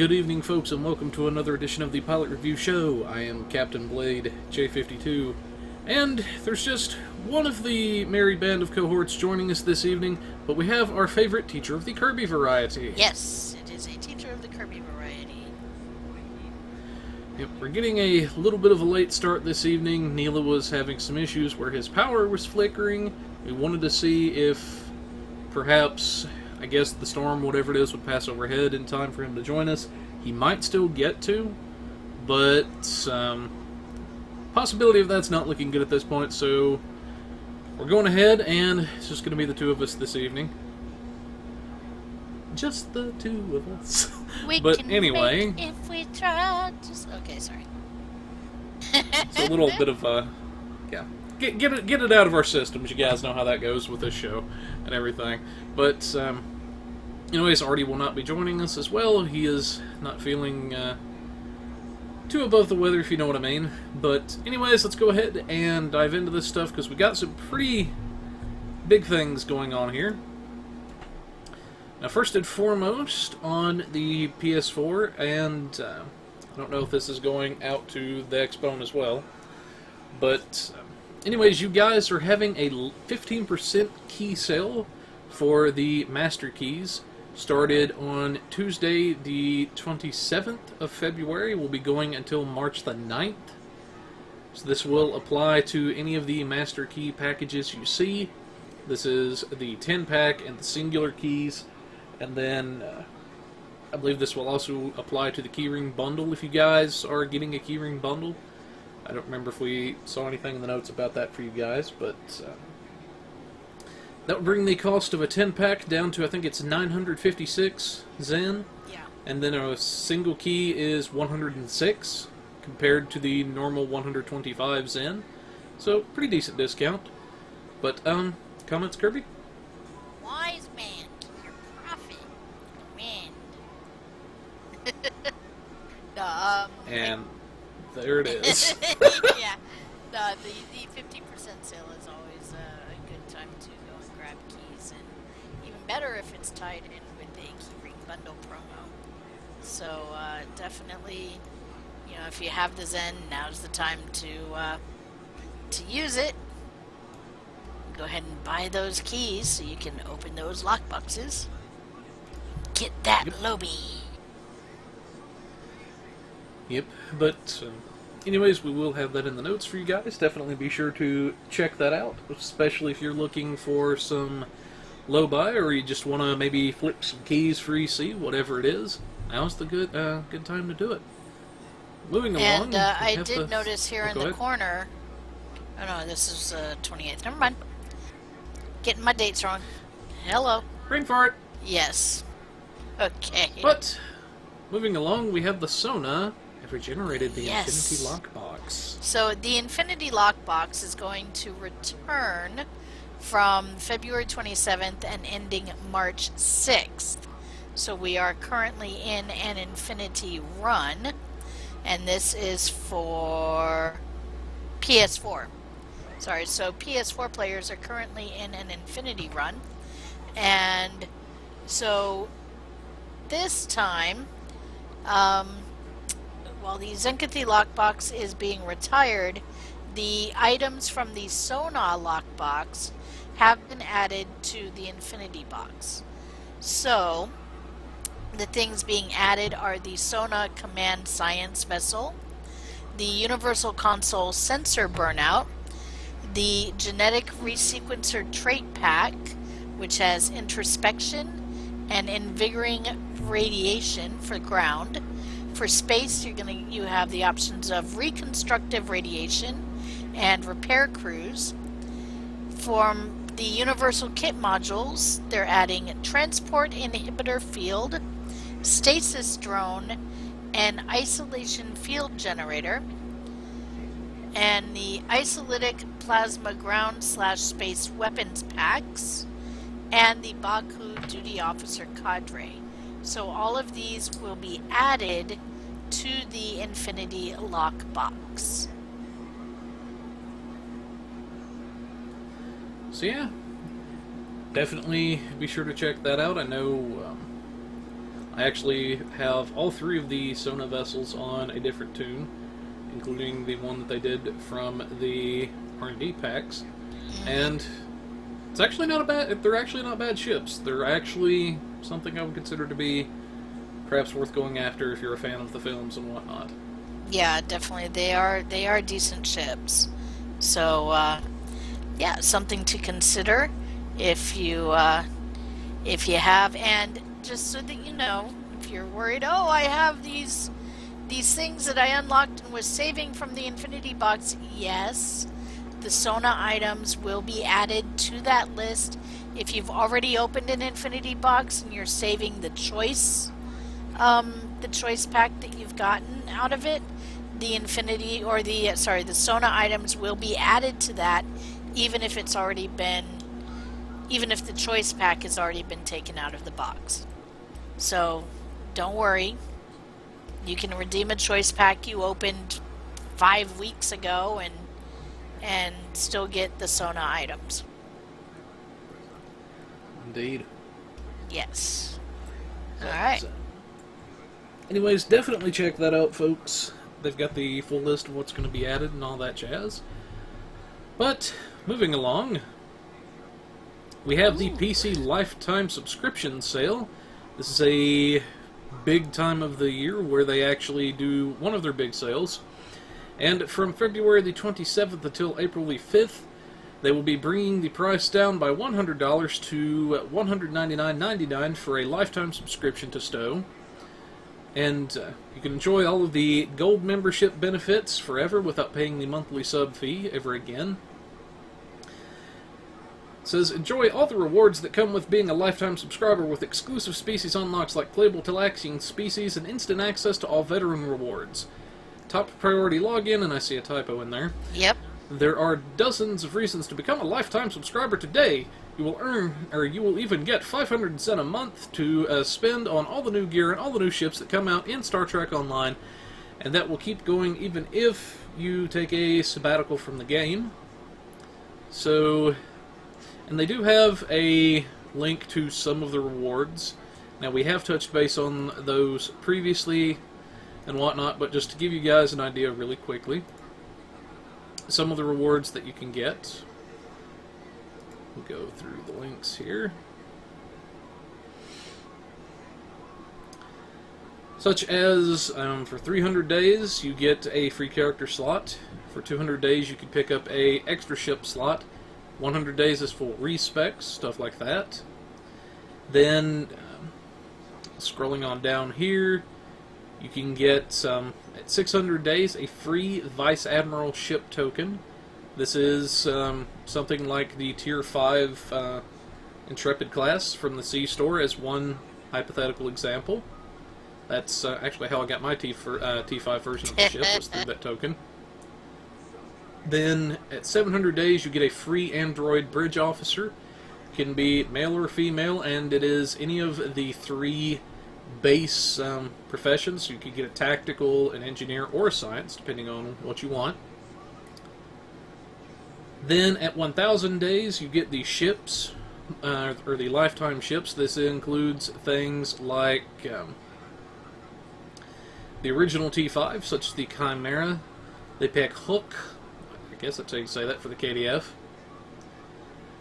Good evening, folks, and welcome to another edition of the Pilot Review Show. I am Captain Blade, J52, and there's just one of the merry band of cohorts joining us this evening, but we have our favorite teacher of the Kirby variety. Yes, it is a teacher of the Kirby variety. Yep, we're getting a little bit of a late start this evening. Neela was having some issues where his power was flickering. We wanted to see if perhaps, I guess, the storm, whatever it is, would pass overhead in time for him to join us. He might still get to, but possibility of that's not looking good at this point, so we're going ahead, and it's just going to be the two of us this evening. Just the two of us. But anyway, make if we try. Okay, sorry. It's a little bit of yeah. Get it out of our systems. You guys know how that goes with this show and everything. But anyways, Artie will not be joining us as well. He is not feeling too above the weather, if you know what I mean. But anyways, let's go ahead and dive into this stuff because we got some pretty big things going on here. Now, first and foremost, on the PS4, and I don't know if this is going out to the Xbone as well, but anyways, you guys are having a 15% key sale for the Master Keys. Started on Tuesday, the 27th of February. Will be going until March the 9th. So this will apply to any of the Master Key packages you see. This is the 10-pack and the singular keys. And then I believe this will also apply to the keyring bundle if you guys are getting a keyring bundle. I don't remember if we saw anything in the notes about that for you guys, but that would bring the cost of a 10-pack down to, I think it's 956 Zen. Yeah. And then a single key is 106 compared to the normal 125 Zen. So, pretty decent discount. But, comments, Kirby? Wise man, keep your profit. Command. And there it is. Yeah. The 15% sale is always a good time to go and grab keys, and even better if it's tied in with a keyring bundle promo. So definitely, you know, if you have the Zen, now's the time to use it. Go ahead and buy those keys so you can open those lock boxes. Get that lobby. Yep, but anyways, we will have that in the notes for you guys. Definitely be sure to check that out, especially if you're looking for some low buy or you just want to maybe flip some keys for EC, whatever it is. Now's the good time to do it. Moving along. And I did notice here in the corner. Oh no, this is 28th. Never mind. Getting my dates wrong. Hello. Brain fart. Yes. Okay. But moving along, we have the Sona. Regenerated the Yes. Infinity Lockbox. So the Infinity Lockbox is going to return from February 27th and ending March 6th. So we are currently in an Infinity run, and this is for PS4. Sorry, so PS4 players are currently in an Infinity run, and so this time, while the Zenkathi lockbox is being retired, the items from the Sona lockbox have been added to the Infinity box. So, the things being added are the Sona Command Science Vessel, the Universal Console Sensor Burnout, the Genetic Resequencer Trait Pack, which has Introspection and Invigorating Radiation for ground. For space, you have the options of Reconstructive Radiation and Repair Crews. From the Universal Kit modules, they're adding Transport Inhibitor Field, Stasis Drone, and Isolation Field Generator, and the Isolytic Plasma Ground/Space Weapons Packs, and the Baku Duty Officer Cadre. So all of these will be added to the Infinity Lockbox. So yeah, definitely be sure to check that out. I know I actually have all 3 of the Sona vessels on a different tune, including the one that they did from the R&D packs, and it's actually not a bad. They're actually not bad ships. They're actually something I would consider to be perhaps worth going after if you're a fan of the films and whatnot. Yeah, definitely. They are decent ships. So yeah, something to consider if you have, and just so that you know, if you're worried, oh, I have these things that I unlocked and was saving from the Infinity Box. Yes, the Sona items will be added to that list. If you've already opened an Infinity Box and you're saving the choice pack that you've gotten out of it, the Infinity or the Sona items will be added to that, even if the choice pack has already been taken out of the box. So don't worry. You can redeem a choice pack you opened 5 weeks ago and still get the Sona items. Indeed. Yes. Alright. Anyways, definitely check that out, folks. They've got the full list of what's going to be added and all that jazz. But, moving along, we have the PC Lifetime Subscription Sale. This is a big time of the year where they actually do one of their big sales. And from February the 27th until April the 5th, they will be bringing the price down by $100 to $199.99 for a lifetime subscription to Stowe. And you can enjoy all of the gold membership benefits forever without paying the monthly sub fee ever again. It says, enjoy all the rewards that come with being a lifetime subscriber with exclusive species unlocks like playable Talaxian species and instant access to all veteran rewards. Top priority login, and I see a typo in there. Yep. There are dozens of reasons to become a lifetime subscriber today. You will earn, or you will even get 500 cents a month to spend on all the new gear and all the new ships that come out in Star Trek Online, and that will keep going even if you take a sabbatical from the game. So, and they do have a link to some of the rewards. Now, we have touched base on those previously and whatnot, but just to give you guys an idea really quickly, some of the rewards that you can get. We'll go through the links here. Such as, for 300 days, you get a free character slot. For 200 days, you can pick up a extra ship slot. 100 days is full respecs, stuff like that. Then, scrolling on down here, you can get, at 600 days, a free Vice Admiral ship token. This is something like the Tier 5 Intrepid class from the C Store as one hypothetical example. That's actually how I got my T5 version of the ship, was through that token. Then, at 700 days, you get a free android bridge officer. It can be male or female, and it is any of the 3 base professions. So you can get a tactical, an engineer, or a science, depending on what you want. Then, at 1,000 days, you get the ships, or the lifetime ships. This includes things like the original T5, such as the Chimera, the Peck Hook, I guess that's how you say that for the KDF,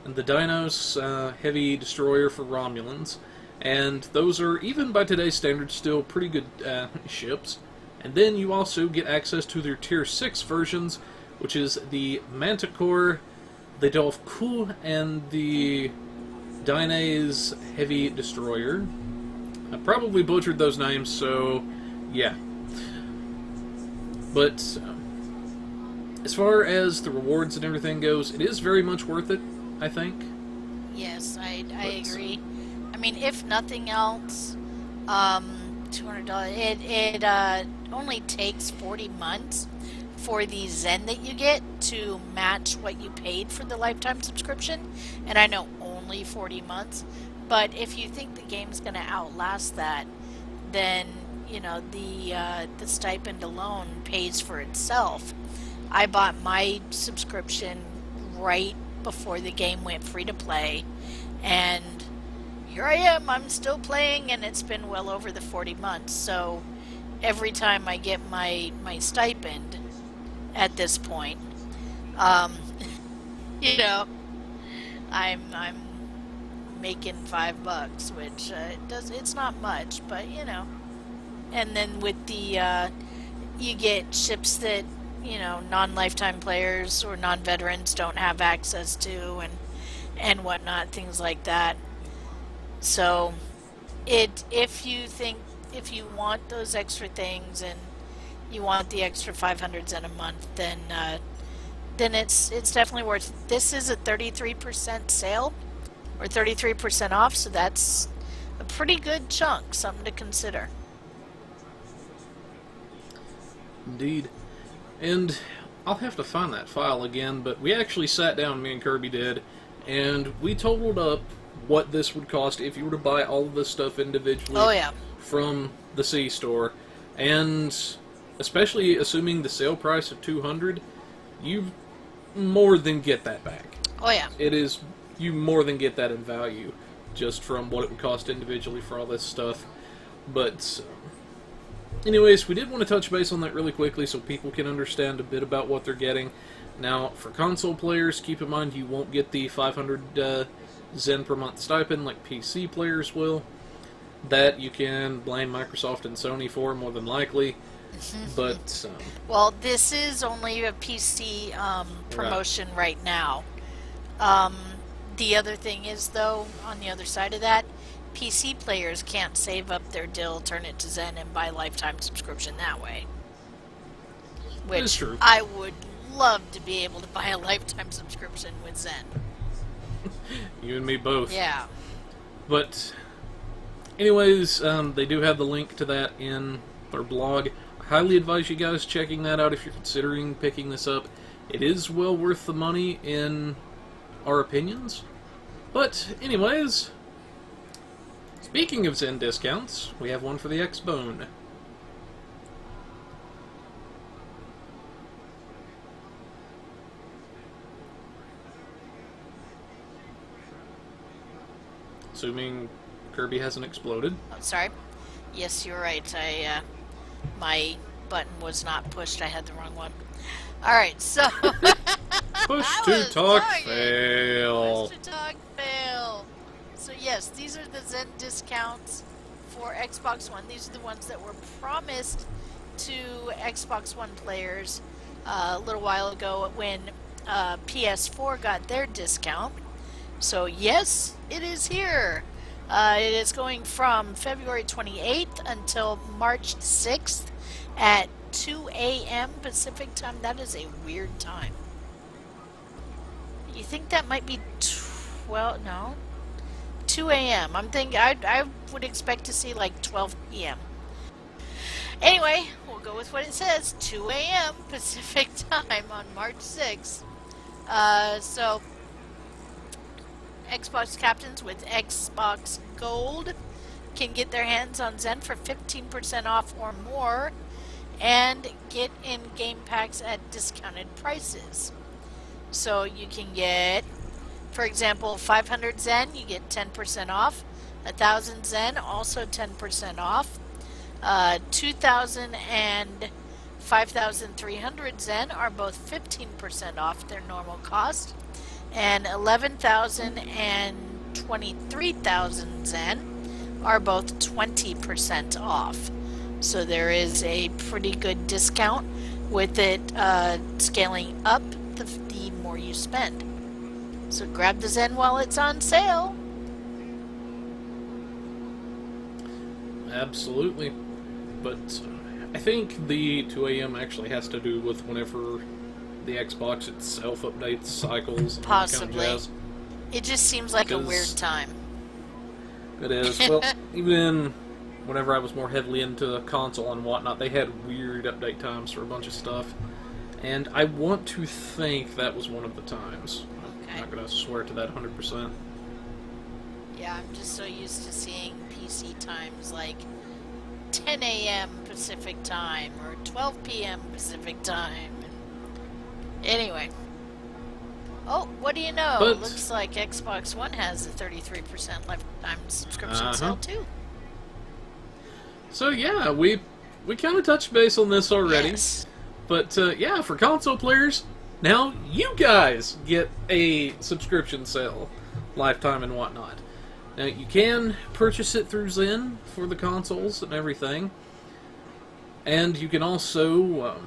and the Dinos Heavy Destroyer for Romulans. And those are, even by today's standards, still pretty good ships. And then you also get access to their Tier 6 versions, which is the Manticore, the Dolph Coup, and the Dyna's Heavy Destroyer. I probably butchered those names, so yeah. But as far as the rewards and everything goes, it is very much worth it, I think. Yes, I agree. I mean, if nothing else, $200. It only takes 40 months for the Zen that you get to match what you paid for the lifetime subscription, and I know only 40 months. But if you think the game's going to outlast that, then you know the stipend alone pays for itself. I bought my subscription right before the game went free to play, and here I am, I'm still playing, and it's been well over the 40 months, so every time I get my stipend at this point, um, you know, I'm making $5, which it's not much, but you know. And then with the you get ships that, you know, non-lifetime players or non-veterans don't have access to, and whatnot, things like that. So if you want those extra things and you want the extra 500 Zen a month, then it's definitely worth it. This is a 33% sale or 33% off, so that's a pretty good chunk, something to consider. Indeed. And I'll have to find that file again, but we actually sat down, me and Kirby did, and we totaled up what this would cost if you were to buy all of this stuff individually from the C store. And especially assuming the sale price of $200, you more than get that back. Oh yeah. It is, you more than get that in value just from what it would cost individually for all this stuff. But anyways, we did want to touch base on that really quickly so people can understand a bit about what they're getting. Now, for console players, keep in mind you won't get the 500 Zen per month stipend like PC players will. That you can blame Microsoft and Sony for, more than likely. But well, this is only a PC promotion right now. The other thing is, though, on the other side of that, PC players can't save up their dill, turn it to Zen, and buy lifetime subscription that way. Which is true. I would love to be able to buy a lifetime subscription with Zen. You and me both. Yeah. But anyways, they do have the link to that in their blog. I highly advise you guys checking that out if you're considering picking this up. It is well worth the money in our opinions. But anyways, speaking of Zen discounts, we have one for the X-Bone. Assuming Kirby hasn't exploded. Oh, sorry. Yes, you're right. My button was not pushed. I had the wrong one. Alright, so... Push to talk, fail. Push to talk, fail. So yes, these are the Zen discounts for Xbox One. These are the ones that were promised to Xbox One players a little while ago when PS4 got their discount. So yes, it is here. It is going from February 28th until March 6th at 2 a.m. Pacific time. That is a weird time. You think that might be 12? No. 2 a.m. I'm thinking I would expect to see like 12 p.m. Anyway, we'll go with what it says. 2 a.m. Pacific time on March 6th. So Xbox captains with Xbox Gold can get their hands on Zen for 15% off or more and get in-game packs at discounted prices. So you can get, for example, 500 Zen, you get 10% off. 1,000 Zen, also 10% off. 2,000 and 5,300 Zen are both 15% off their normal cost. And 11,000 and 23,000 Zen are both 20% off. So there is a pretty good discount with it scaling up the more you spend. So grab the Zen while it's on sale. Absolutely. But I think the 2 a.m. actually has to do with whenever the Xbox itself updates cycles and Possibly. that kind of jazz. It just seems like a weird time. It is. Well, even whenever I was more heavily into console and whatnot, they had weird update times for a bunch of stuff. And I want to think that was one of the times. Okay. I'm not going to swear to that 100%. Yeah, I'm just so used to seeing PC times like 10 a.m. Pacific time or 12 p.m. Pacific time. Anyway. Oh, what do you know? But, Looks like Xbox One has a 33% lifetime subscription sale too. So yeah, we kind of touched base on this already. Yes. But yeah, for console players, now you guys get a subscription sale, lifetime and whatnot. Now you can purchase it through Zen for the consoles and everything, and you can also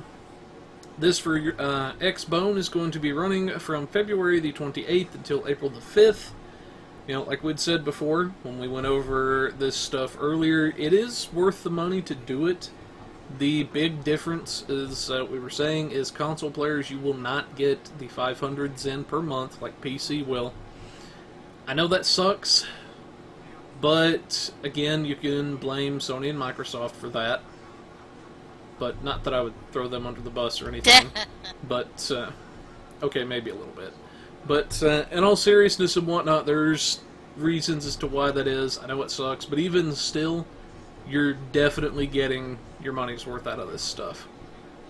this for your Xbone is going to be running from February the 28th until April the 5th. You know, like we'd said before when we went over this stuff earlier, it is worth the money to do it. The big difference is, we were saying, is console players, you will not get the 500 Zen per month like PC will. I know that sucks, but again, you can blame Sony and Microsoft for that. But not that I would throw them under the bus or anything. But, okay, maybe a little bit. But in all seriousness and whatnot, there's reasons as to why that is. I know it sucks, but even still, you're definitely getting your money's worth out of this stuff.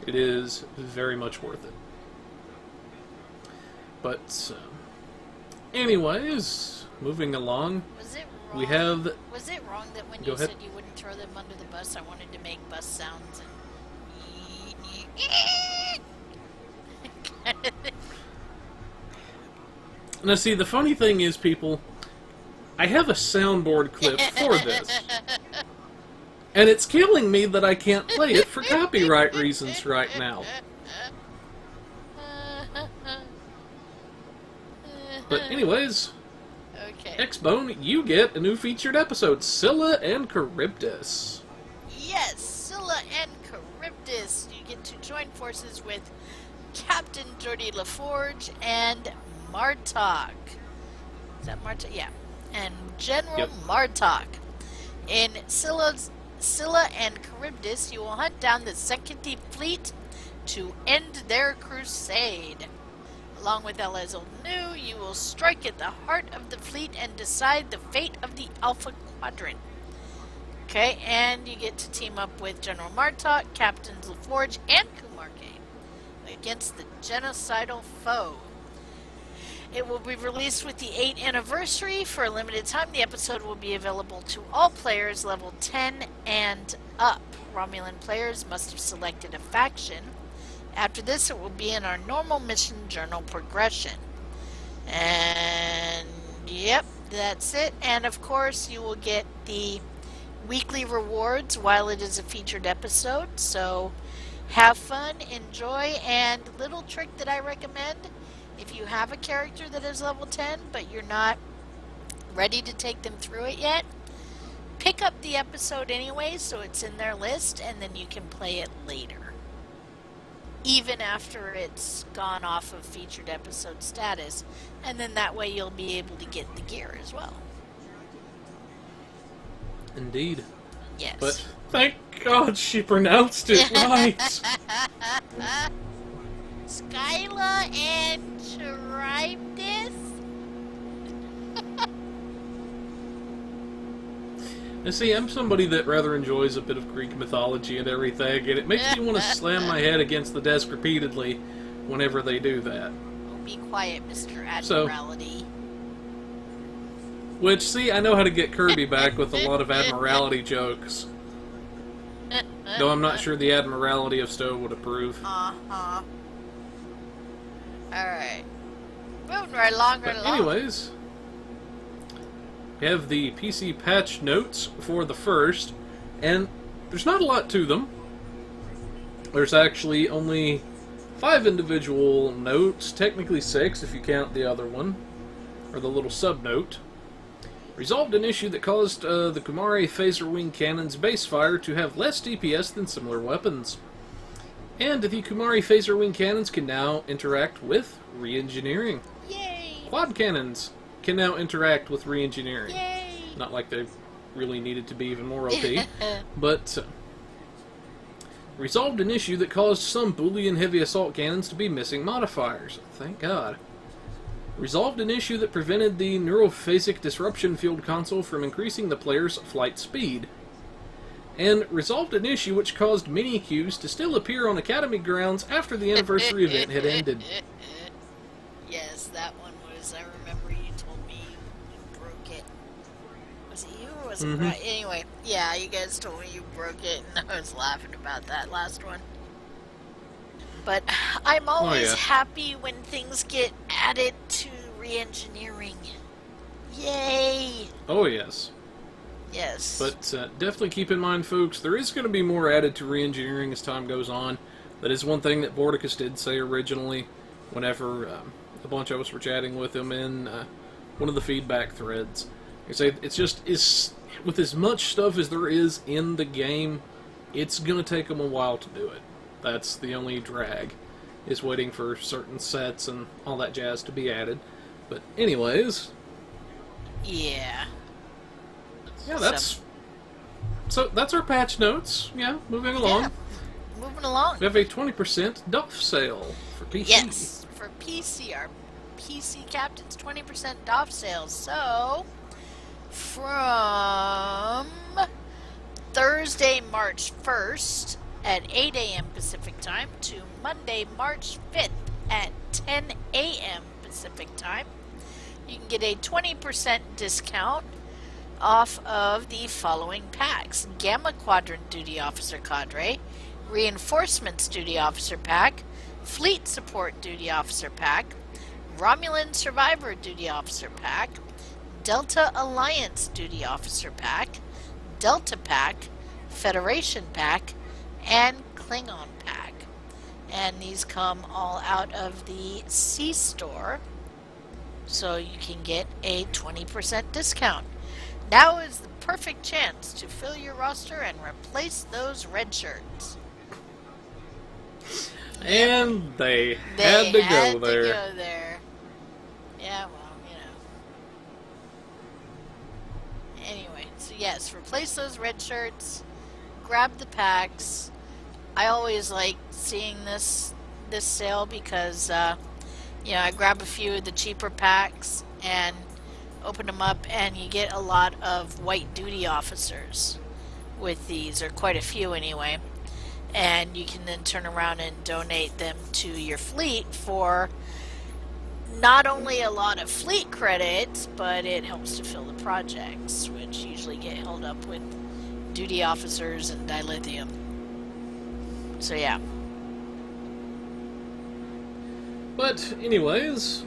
It is very much worth it. But anyways, moving along, Was it wrong? we have... Was it wrong that when you said you wouldn't throw them under the bus, I wanted to make bus sounds and kind of thing? Now see, the funny thing is, people, I have a soundboard clip for this. And it's killing me that I can't play it for copyright reasons right now. But anyways, okay. Xbone, you get a new featured episode, Scylla and Charybdis. Yes, Scylla and Charybdis. You get to join forces with Captain Geordie LaForge and Martok. Is that Martok? Yeah. And General Martok. In Scylla and Charybdis, you will hunt down the Second Fleet to end their crusade. Along with Ls Nu, you will strike at the heart of the fleet and decide the fate of the Alpha Quadrant. Okay, and you get to team up with General Martok, Captains LaForge, and Kumarke against the genocidal foe. It will be released with the 8th anniversary for a limited time. The episode will be available to all players level 10 and up. Romulan players must have selected a faction. After this, it will be in our normal mission journal progression. And yep, that's it. And of course, you will get the weekly rewards while it is a featured episode. So have fun, enjoy, and little trick that I recommend: if you have a character that is level 10 but you're not ready to take them through it yet, pick up the episode anyway so it's in their list, and then you can play it later, even after it's gone off of featured episode status, and then that way you'll be able to get the gear as well. Indeed. Yes. But thank God she pronounced it right. Skyla and Charybdis? Now see, I'm somebody that rather enjoys a bit of Greek mythology and everything, and it makes me want to slam my head against the desk repeatedly whenever they do that. Oh, be quiet, Mr. Admiralty. Which, see, I know how to get Kirby back with a lot of Admiralty jokes. Though I'm not sure the Admiralty of Stowe would approve. Uh-huh. Alright. Moving right along, But anyways, we have the PC patch notes for the first, and there's not a lot to them. There's actually only 5 individual notes, technically 6 if you count the other one, or the little sub-note. Resolved an issue that caused the Kumare Phaser Wing Cannon's base fire to have less DPS than similar weapons. And the Kumare Phaser Wing Cannons can now interact with re-engineering. Yay! Quad Cannons can now interact with re-engineering. Yay! Not like they really needed to be even more OP. But resolved an issue that caused some Boolean heavy assault cannons to be missing modifiers. Thank God. Resolved an issue that prevented the neurophasic disruption field console from increasing the player's flight speed. And resolved an issue which caused mini-queues to still appear on Academy grounds after the anniversary event had ended. Yes, that one was, I remember you told me you broke it. Was it you or was it Mm-hmm. Brad? Anyway, yeah, you guys told me you broke it, and I was laughing about that last one. But I'm always happy when things get added to re-engineering. Yay! Oh, yes. Yes. But definitely keep in mind, folks, there is going to be more added to re-engineering as time goes on. That is one thing that Vorticus did say originally whenever a bunch of us were chatting with him in one of the feedback threads. He said it's with as much stuff as there is in the game, it's going to take them a while to do it. That's the only drag, is waiting for certain sets and all that jazz to be added. But anyways... Yeah. Yeah, that's... So that's our patch notes. Yeah, moving along. Yeah, moving along. We have a 20% DOF sale for PC. Yes, for PC, our PC Captain's 20% DOF sales. So, from Thursday, March 1st at 8 a.m. Pacific Time to Monday, March 5th at 10 a.m. Pacific Time, you can get a 20% discount off of the following packs: Gamma Quadrant Duty Officer Cadre, Reinforcements Duty Officer Pack, Fleet Support Duty Officer Pack, Romulan Survivor Duty Officer Pack, Delta Alliance Duty Officer Pack, Delta Pack, Federation Pack, and Klingon Pack. And these come all out of the C-Store, so you can get a 20% discount. Now is the perfect chance to fill your roster and replace those red shirts. And they had to go there. Yeah, well, Anyway, so yes, replace those red shirts, grab the packs. I always like seeing this sale because, I grab a few of the cheaper packs and open them up, and you get a lot of white duty officers with these, or quite a few anyway, and you can then turn around and donate them to your fleet for not only a lot of fleet credits, but it helps to fill the projects, which usually get held up with duty officers and dilithium. So yeah. But anyways,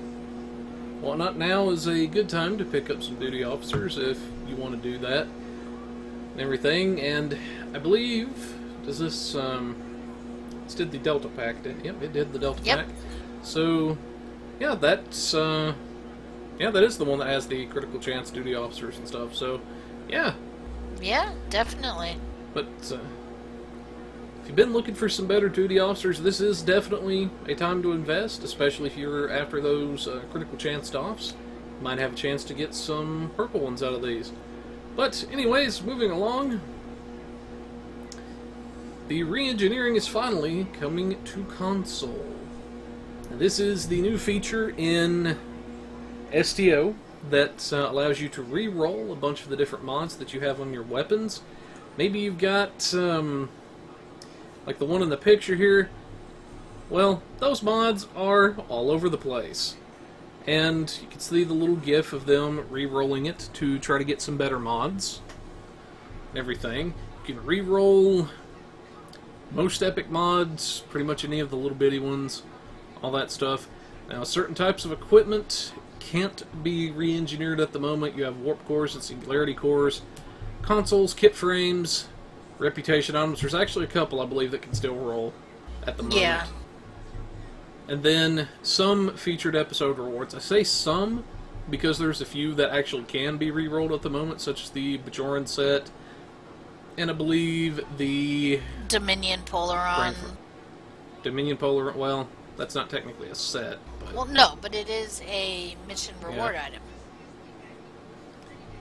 Whatnot Now is a good time to pick up some duty officers if you want to do that and everything. And I believe, does this did the Delta Pack, didn't it? Yep, it did the Delta Pack. So yeah, that's that is the one that has the critical chance duty officers and stuff. So yeah, definitely. But if you've been looking for some better duty officers, this is definitely a time to invest, especially if you're after those critical chance DOFs. You might have a chance to get some purple ones out of these. But anyways, moving along, the re-engineering is finally coming to console. And this is the new feature in STO that allows you to re-roll a bunch of the different mods that you have on your weapons. Maybe you've got like the one in the picture here. Well, those mods are all over the place. And you can see the little gif of them re-rolling it to try to get some better mods and everything. You can re-roll most epic mods, pretty much any of the little bitty ones, all that stuff. Now, certain types of equipment can't be re-engineered at the moment. You have warp cores and singularity cores, consoles, kit frames, reputation items. There's actually a couple, I believe, that can still roll at the moment. Yeah. And then some featured episode rewards. I say some because there's a few that actually can be re-rolled at the moment, such as the Bajoran set, and I believe the Dominion Polaron. Dominion Polaron, well, that's not technically a set. But Well, no, but it is a mission reward item.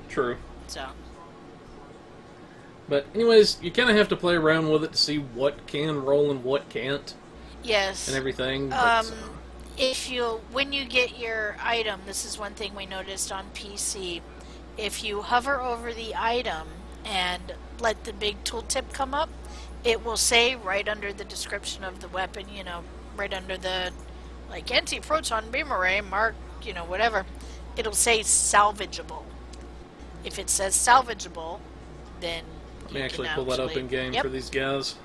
True. So. But anyways, you kind of have to play around with it to see what can roll and what can't. Yes. And everything. But, when you get your item, this is one thing we noticed on PC. If you hover over the item and let the big tooltip come up, it will say right under the description of the weapon, right under the, like, anti-proton beam array, mark, you know, whatever, it'll say salvageable. If it says salvageable, then let me actually pull that up in game for these guys.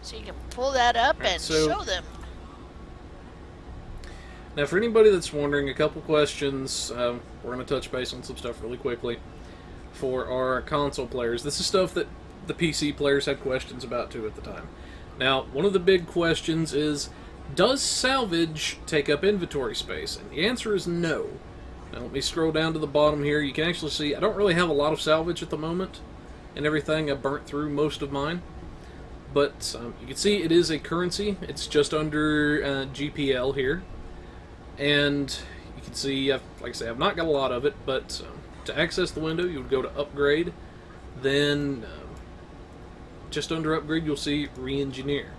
So you can pull that up and show them. Now, for anybody that's wondering, a couple questions. We're going to touch base on some stuff really quickly for our console players. This is stuff that the PC players had questions about too at the time. Now, one of the big questions is, does salvage take up inventory space? And the answer is no. Now, let me scroll down to the bottom here. You can actually see I don't really have a lot of salvage at the moment and everything. I burnt through most of mine. But you can see it is a currency. It's just under GPL here. And you can see, like I say, I've not got a lot of it, but to access the window, you would go to Upgrade. Then, just under Upgrade, you'll see Re-engineer.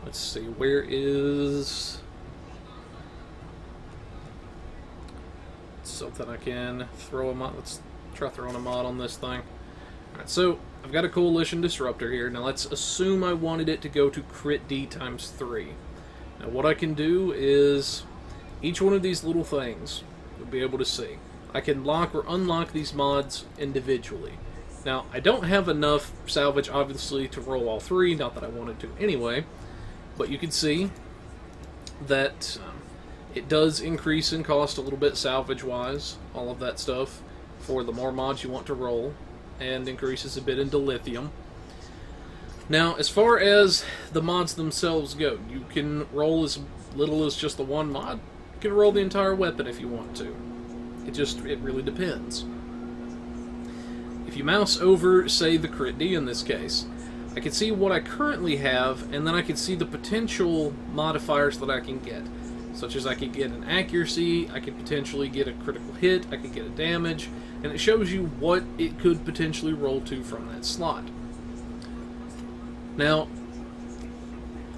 Let's see, where is something I can throw a mod? Let's try throwing a mod on this thing. Alright, so I've got a Coalition Disruptor here. Now let's assume I wanted it to go to Crit D times 3. Now what I can do is, each one of these little things you'll be able to see. I can lock or unlock these mods individually. Now, I don't have enough salvage, obviously, to roll all three, not that I wanted to anyway, but you can see that it does increase in cost a little bit salvage-wise, all of that stuff, for the more mods you want to roll, and increases a bit into lithium. Now, as far as the mods themselves go, you can roll as little as just the one mod. You can roll the entire weapon if you want to. It really depends. If you mouse over, say, the Crit D in this case, I can see what I currently have, and then I can see the potential modifiers that I can get. Such as I could get an accuracy, I could potentially get a critical hit, I could get a damage, and it shows you what it could potentially roll to from that slot. Now,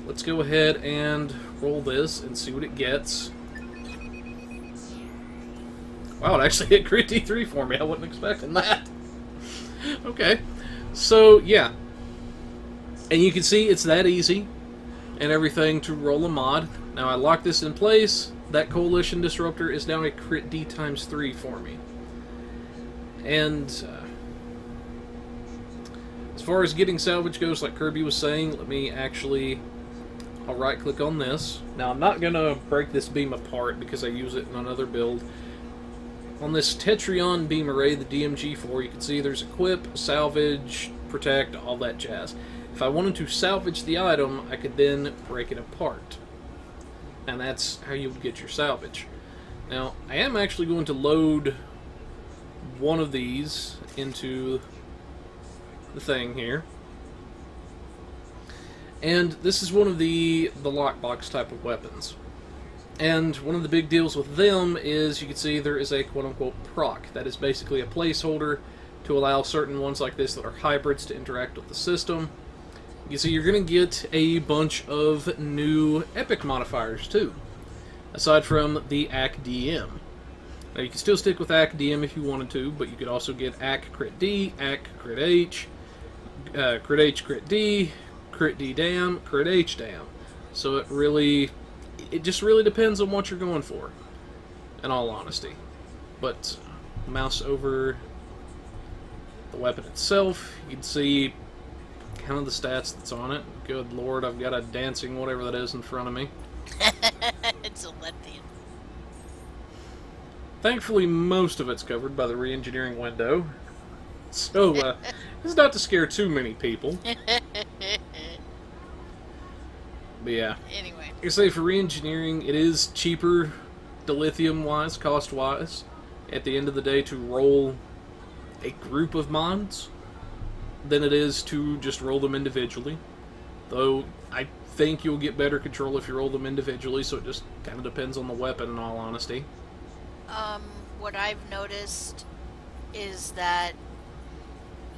let's go ahead and roll this and see what it gets. Wow, it actually hit Crit D3 for me. I wasn't expecting that. Okay, so yeah. And you can see it's that easy and everything to roll a mod. Now I lock this in place. That Coalition Disruptor is now a Crit D times 3 for me. And as far as getting salvage goes, like Kirby was saying, I'll right click on this. Now I'm not going to break this beam apart because I use it in another build. On this Tetrion beam array, the DMG4, you can see there's Equip, Salvage, Protect, all that jazz. If I wanted to salvage the item, I could then break it apart. And that's how you would get your salvage. Now, I am actually going to load one of these into the thing here. And this is one of the lockbox type of weapons. And one of the big deals with them is, you can see there is a quote-unquote proc. That is basically a placeholder to allow certain ones like this that are hybrids to interact with the system. You can see you're going to get a bunch of new epic modifiers too, aside from the AC-DM. Now you can still stick with AC-DM if you wanted to, but you could also get AC Crit D, AC Crit H, Crit H Crit D, Crit D Dam, Crit H Dam. So it just really depends on what you're going for, in all honesty. But mouse over the weapon itself, you can see kind of the stats that's on it. Good lord, I've got a dancing whatever that is in front of me. It's a lithium. Thankfully, most of it's covered by the re-engineering window. So, it's not to scare too many people. But yeah. Anyway. I say for re-engineering, it is cheaper, dilithium-wise, cost-wise, at the end of the day, to roll a group of mods than it is to just roll them individually. Though, I think you'll get better control if you roll them individually, so it just kind of depends on the weapon, in all honesty. What I've noticed is that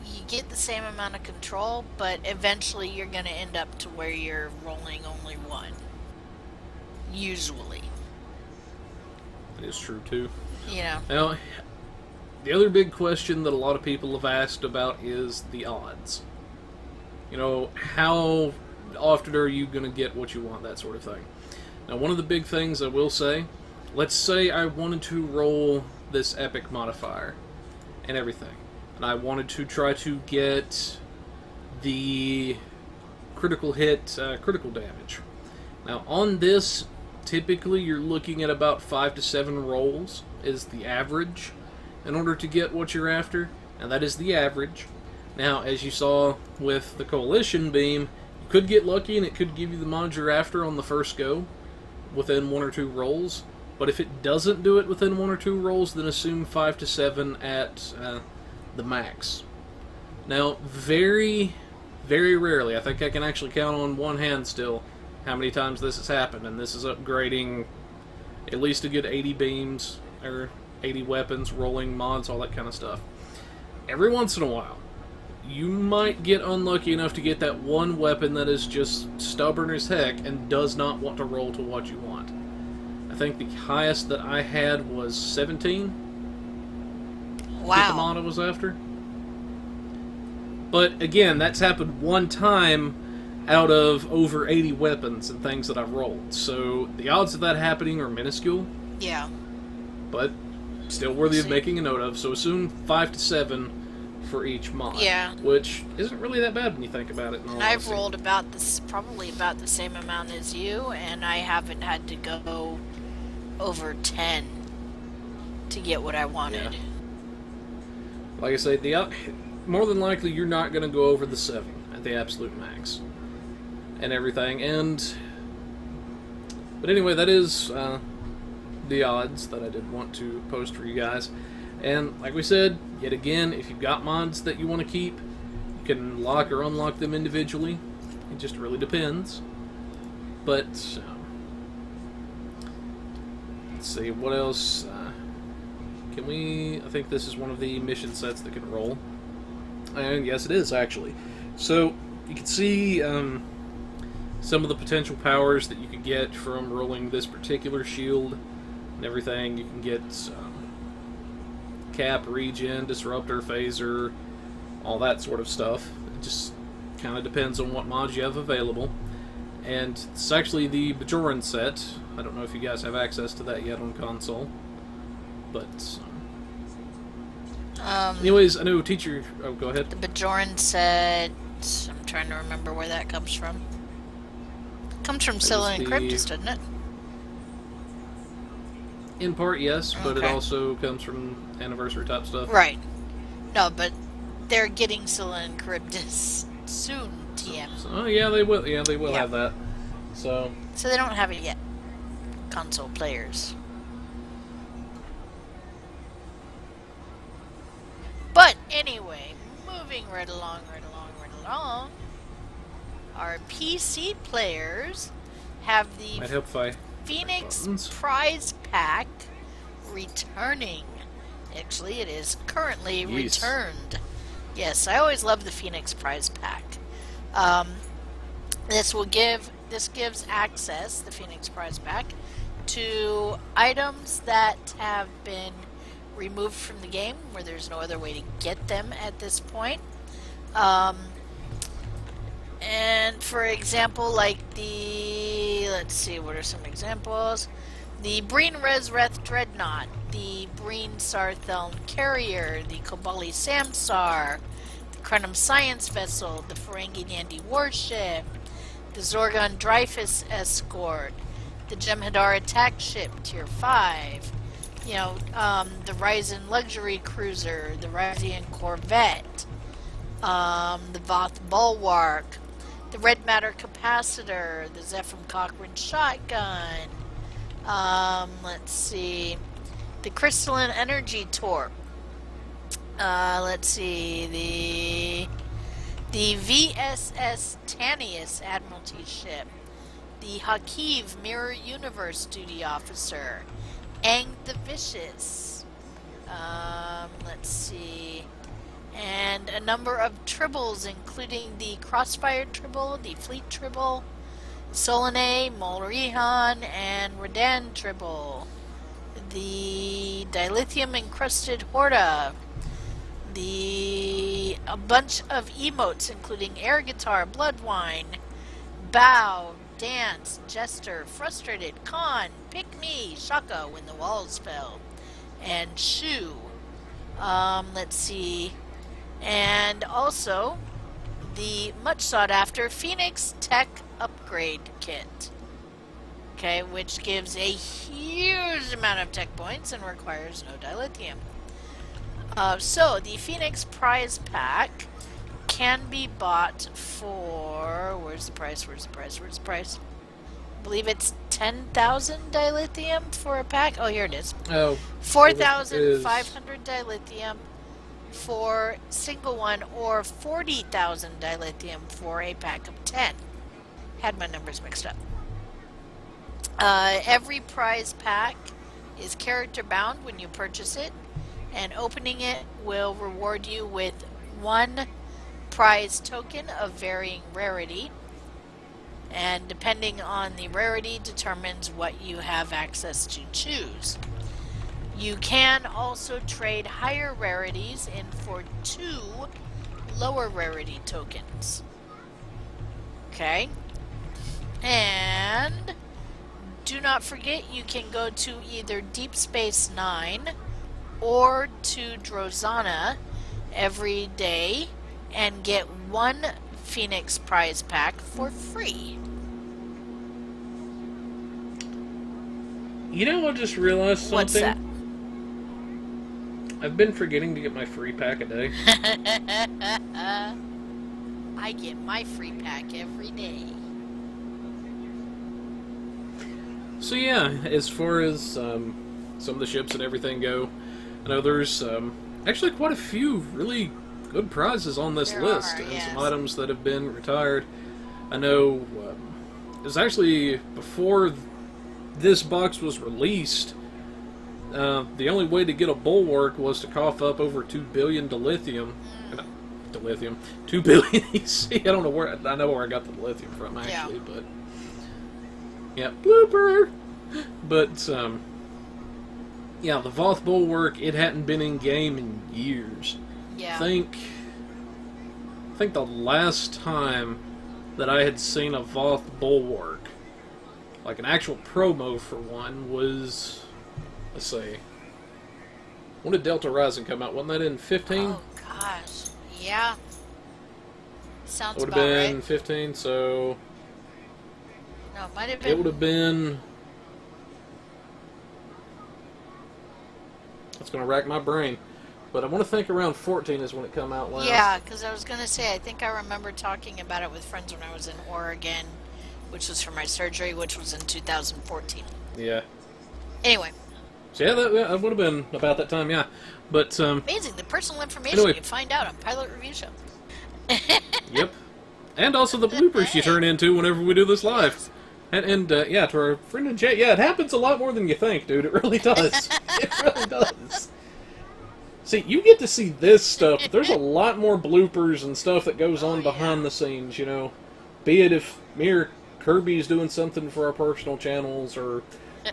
you get the same amount of control, but eventually you're going to end up to where you're rolling only one. Usually. That is true, too. You know. Now, the other big question that a lot of people have asked about is the odds. You know, how often are you going to get what you want, that sort of thing. Now, one of the big things I will say let's say I wanted to roll this epic modifier and everything, and I wanted to try to get the critical hit, critical damage. Now on this, typically you're looking at about 5 to 7 rolls is the average in order to get what you're after, and that is the average. Now, as you saw with the Coalition Beam, you could get lucky and it could give you the mod you're after on the first go within 1 or 2 rolls, but if it doesn't do it within 1 or 2 rolls, then assume 5 to 7 at the max. Now, very, very rarely, I think I can actually count on one hand still how many times this has happened, and this is upgrading at least a good 80 beams, or 80 weapons, rolling mods, all that kind of stuff. Every once in a while, you might get unlucky enough to get that one weapon that is just stubborn as heck and does not want to roll to what you want. I think the highest that I had was 17. Wow. Get the mod I was after. But again, that's happened one time out of over 80 weapons and things that I've rolled. So the odds of that happening are minuscule. Yeah. But still worthy of making a note of. So assume 5 to 7 for each mod. Yeah. Which isn't really that bad when you think about it. And I've rolled about this, probably about the same amount as you, and I haven't had to go over 10 to get what I wanted. Yeah. Like I say, more than likely you're not going to go over the 7 at the absolute max and everything. But anyway, that is the odds that I did want to post for you guys. And like we said, yet again, if you've got mods that you want to keep, you can lock or unlock them individually. It just really depends. But let's see, what else can we... I think this is one of the mission sets that can roll. And yes, it is, actually. So you can see some of the potential powers that you could get from rolling this particular shield and everything. You can get cap, regen, disruptor, phaser, all that sort of stuff. It just kind of depends on what mods you have available. And it's actually the Bajoran set. I don't know if you guys have access to that yet on console. But anyways, I know teacher... Oh, go ahead. The Bajoran set... I'm trying to remember where that comes from. It comes from Scylla and Cryptus, doesn't it? In part, yes, but okay. It also comes from anniversary type stuff. Right. No, but they're getting Scylla and Cryptus soon, TM. So, yeah, they will. Yeah, they will have that. So they don't have it yet. Console players. But anyway, moving right along. Our PC players have the Phoenix Prize Pack returning. Actually, it is currently returned. Yes, I always love the Phoenix Prize Pack. This gives access, the Phoenix Prize Pack, to items that have been removed from the game, where there's no other way to get them at this point. And for example, like let's see, what are some examples? The Breen Resreth Dreadnought, the Breen Sarthelm Carrier, the Kobali Samsar, the Krunum Science Vessel, the Ferengi Nandi Warship, the Zorgon Dreyfus Escort, the Jem'Hadar Attack Ship, Tier 5, you know, the Ryzen Luxury Cruiser, the Ryzian Corvette, the Voth Bulwark, the Red Matter Capacitor, the Zephram Cochrane Shotgun, let's see, the Crystalline Energy Torp, let's see, the VSS Tanius Admiralty Ship, the Hakiv Mirror Universe Duty Officer, Aang the Vicious, let's see, and a number of tribbles, including the Crossfire Tribble, the Fleet Tribble, Solanae, Molrihan, and Redan Tribble, the Dilithium Encrusted Horda, a bunch of emotes, including Air Guitar, Bloodwine, Bow, Dance, Jester, Frustrated, Con, Pick Me, Shaka, When the Walls Fell, and Shoe. Let's see. And also the much sought after Phoenix Tech Upgrade Kit. Okay, which gives a huge amount of tech points and requires no dilithium. So the Phoenix Prize Pack can be bought for, where's the price? I believe it's 10,000 dilithium for a pack. Oh, here it is. Oh. 4,500 dilithium for single one, or 40,000 dilithium for a pack of 10. Had my numbers mixed up. Every prize pack is character bound when you purchase it, and opening it will reward you with one prize token of varying rarity, and depending on the rarity determines what you have access to choose. You can also trade higher rarities in for 2 lower rarity tokens. Okay? And do not forget, you can go to either Deep Space Nine or to Drozana every day and get 1 Phoenix prize pack for free. You know, I just realized something. What's that? I've been forgetting to get my free pack a day. I get my free pack every day. So yeah, as far as some of the ships and everything go, I know there's actually quite a few really good prizes on this list, and yes. some items that have been retired. I know it was actually before this box was released, the only way to get a bulwark was to cough up over 2 billion dilithium. 2 billion EC. I don't know where, I know where I got the lithium from, actually, but yeah, blooper. But yeah, the Voth bulwark, it hadn't been in game in years. Yeah. I think the last time that I had seen a Voth bulwark, like an actual promo for one, was, let's see, when did Delta Rising come out? Wasn't that in 15? Oh gosh, yeah. Sounds It would about have been right. 15, so No, it might have been. it would have been. That's going to rack my brain. But I want to think around 14 is when it come out last. Yeah, because I was going to say, I think I remember talking about it with friends when I was in Oregon, which was for my surgery, which was in 2014. Yeah. Anyway. So yeah, that would have been about that time, yeah. But, amazing, the personal information anyway. you find out on Pilot Review Show. Yep. And also the bloopers you turn into whenever we do this live. And yeah, to our friend in chat, yeah, it happens a lot more than you think, dude. It really does. It really does. See, you get to see this stuff, but there's a lot more bloopers and stuff that goes on behind the scenes, you know. Be it if me or Kirby's doing something for our personal channels, or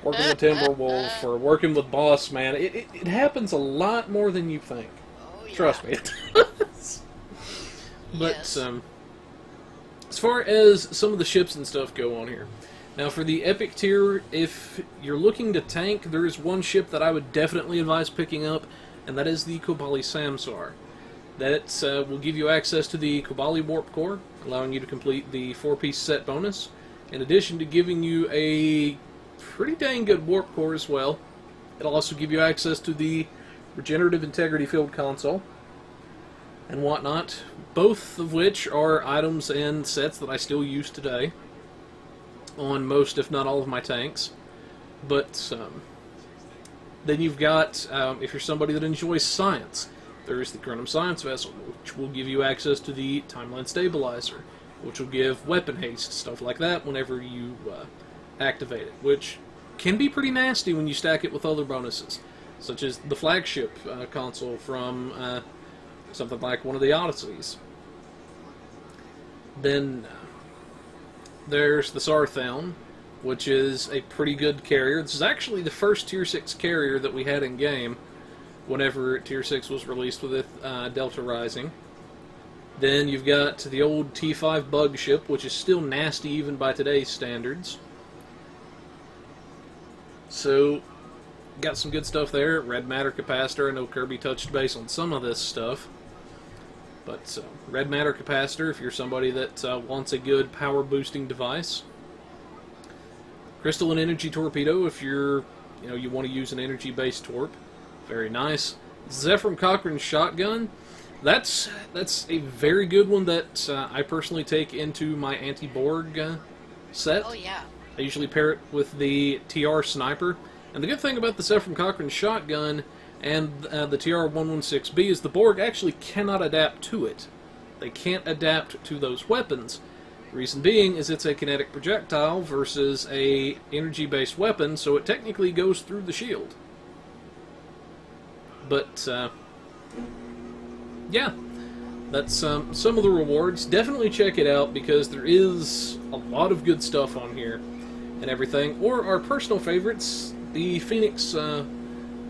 working with Timberwolf, or working with Boss Man. It happens a lot more than you think. Oh, yeah. Trust me, it does. But, Yes. as far as some of the ships and stuff go on here. Now, for the Epic tier, if you're looking to tank, there is one ship that I would definitely advise picking up, and that is the Kobali Samsar. That will give you access to the Kobali Warp Core, allowing you to complete the 4-piece set bonus, in addition to giving you a pretty dang good Warp Core as well. It'll also give you access to the Regenerative Integrity Field Console, and whatnot, both of which are items and sets that I still use today on most, if not all, of my tanks. But then you've got, if you're somebody that enjoys science, there is the Grenum Science Vessel, which will give you access to the Timeline Stabilizer, which will give weapon haste, stuff like that, whenever you activate it, which can be pretty nasty when you stack it with other bonuses, such as the flagship console from something like one of the Odysseys. Then there's the Sarthelm, which is a pretty good carrier. This is actually the first Tier 6 carrier that we had in game whenever Tier 6 was released with Delta Rising. Then you've got the old T5 bug ship, which is still nasty even by today's standards. So, got some good stuff there. Red matter capacitor. I know Kirby touched base on some of this stuff. But red matter capacitor, if you're somebody that wants a good power boosting device. Crystalline energy torpedo, if you want to use an energy based torp. Very nice. Zephyr Cochrane shotgun. That's a very good one that I personally take into my anti-Borg set. Oh yeah. I usually pair it with the TR sniper. And the good thing about the Zephyr Cochrane shotgun and the TR-116B is the Borg actually cannot adapt to it. They can't adapt to those weapons. The reason being is it's a kinetic projectile versus a energy-based weapon, so it technically goes through the shield. But, yeah, that's some of the rewards. Definitely check it out because there is a lot of good stuff on here and everything. Or our personal favorites, the Phoenix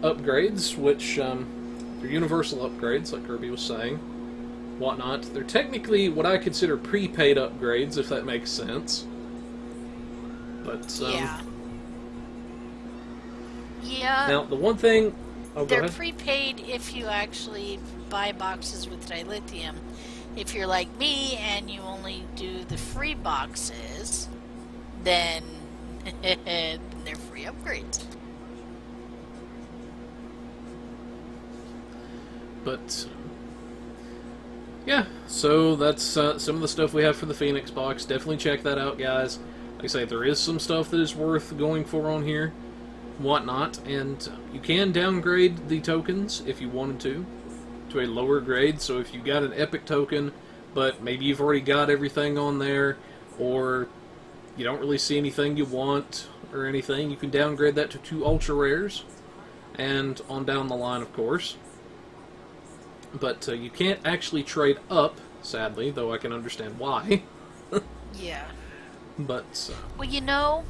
upgrades, which they're universal upgrades, like Kirby was saying, whatnot. They're technically what I consider prepaid upgrades, if that makes sense. But yeah. Now the one thing, they're prepaid if you actually buy boxes with dilithium. If you're like me and you only do the free boxes, then they're free upgrades. But yeah, so that's some of the stuff we have for the Phoenix box. Definitely check that out, guys. Like I say, there is some stuff that is worth going for on here, whatnot, and you can downgrade the tokens if you wanted to a lower grade. So if you got an epic token, but maybe you've already got everything on there, or you don't really see anything you want or anything, you can downgrade that to 2 ultra rares, and on down the line, of course. But you can't actually trade up, sadly, though I can understand why. Yeah. But well, you know,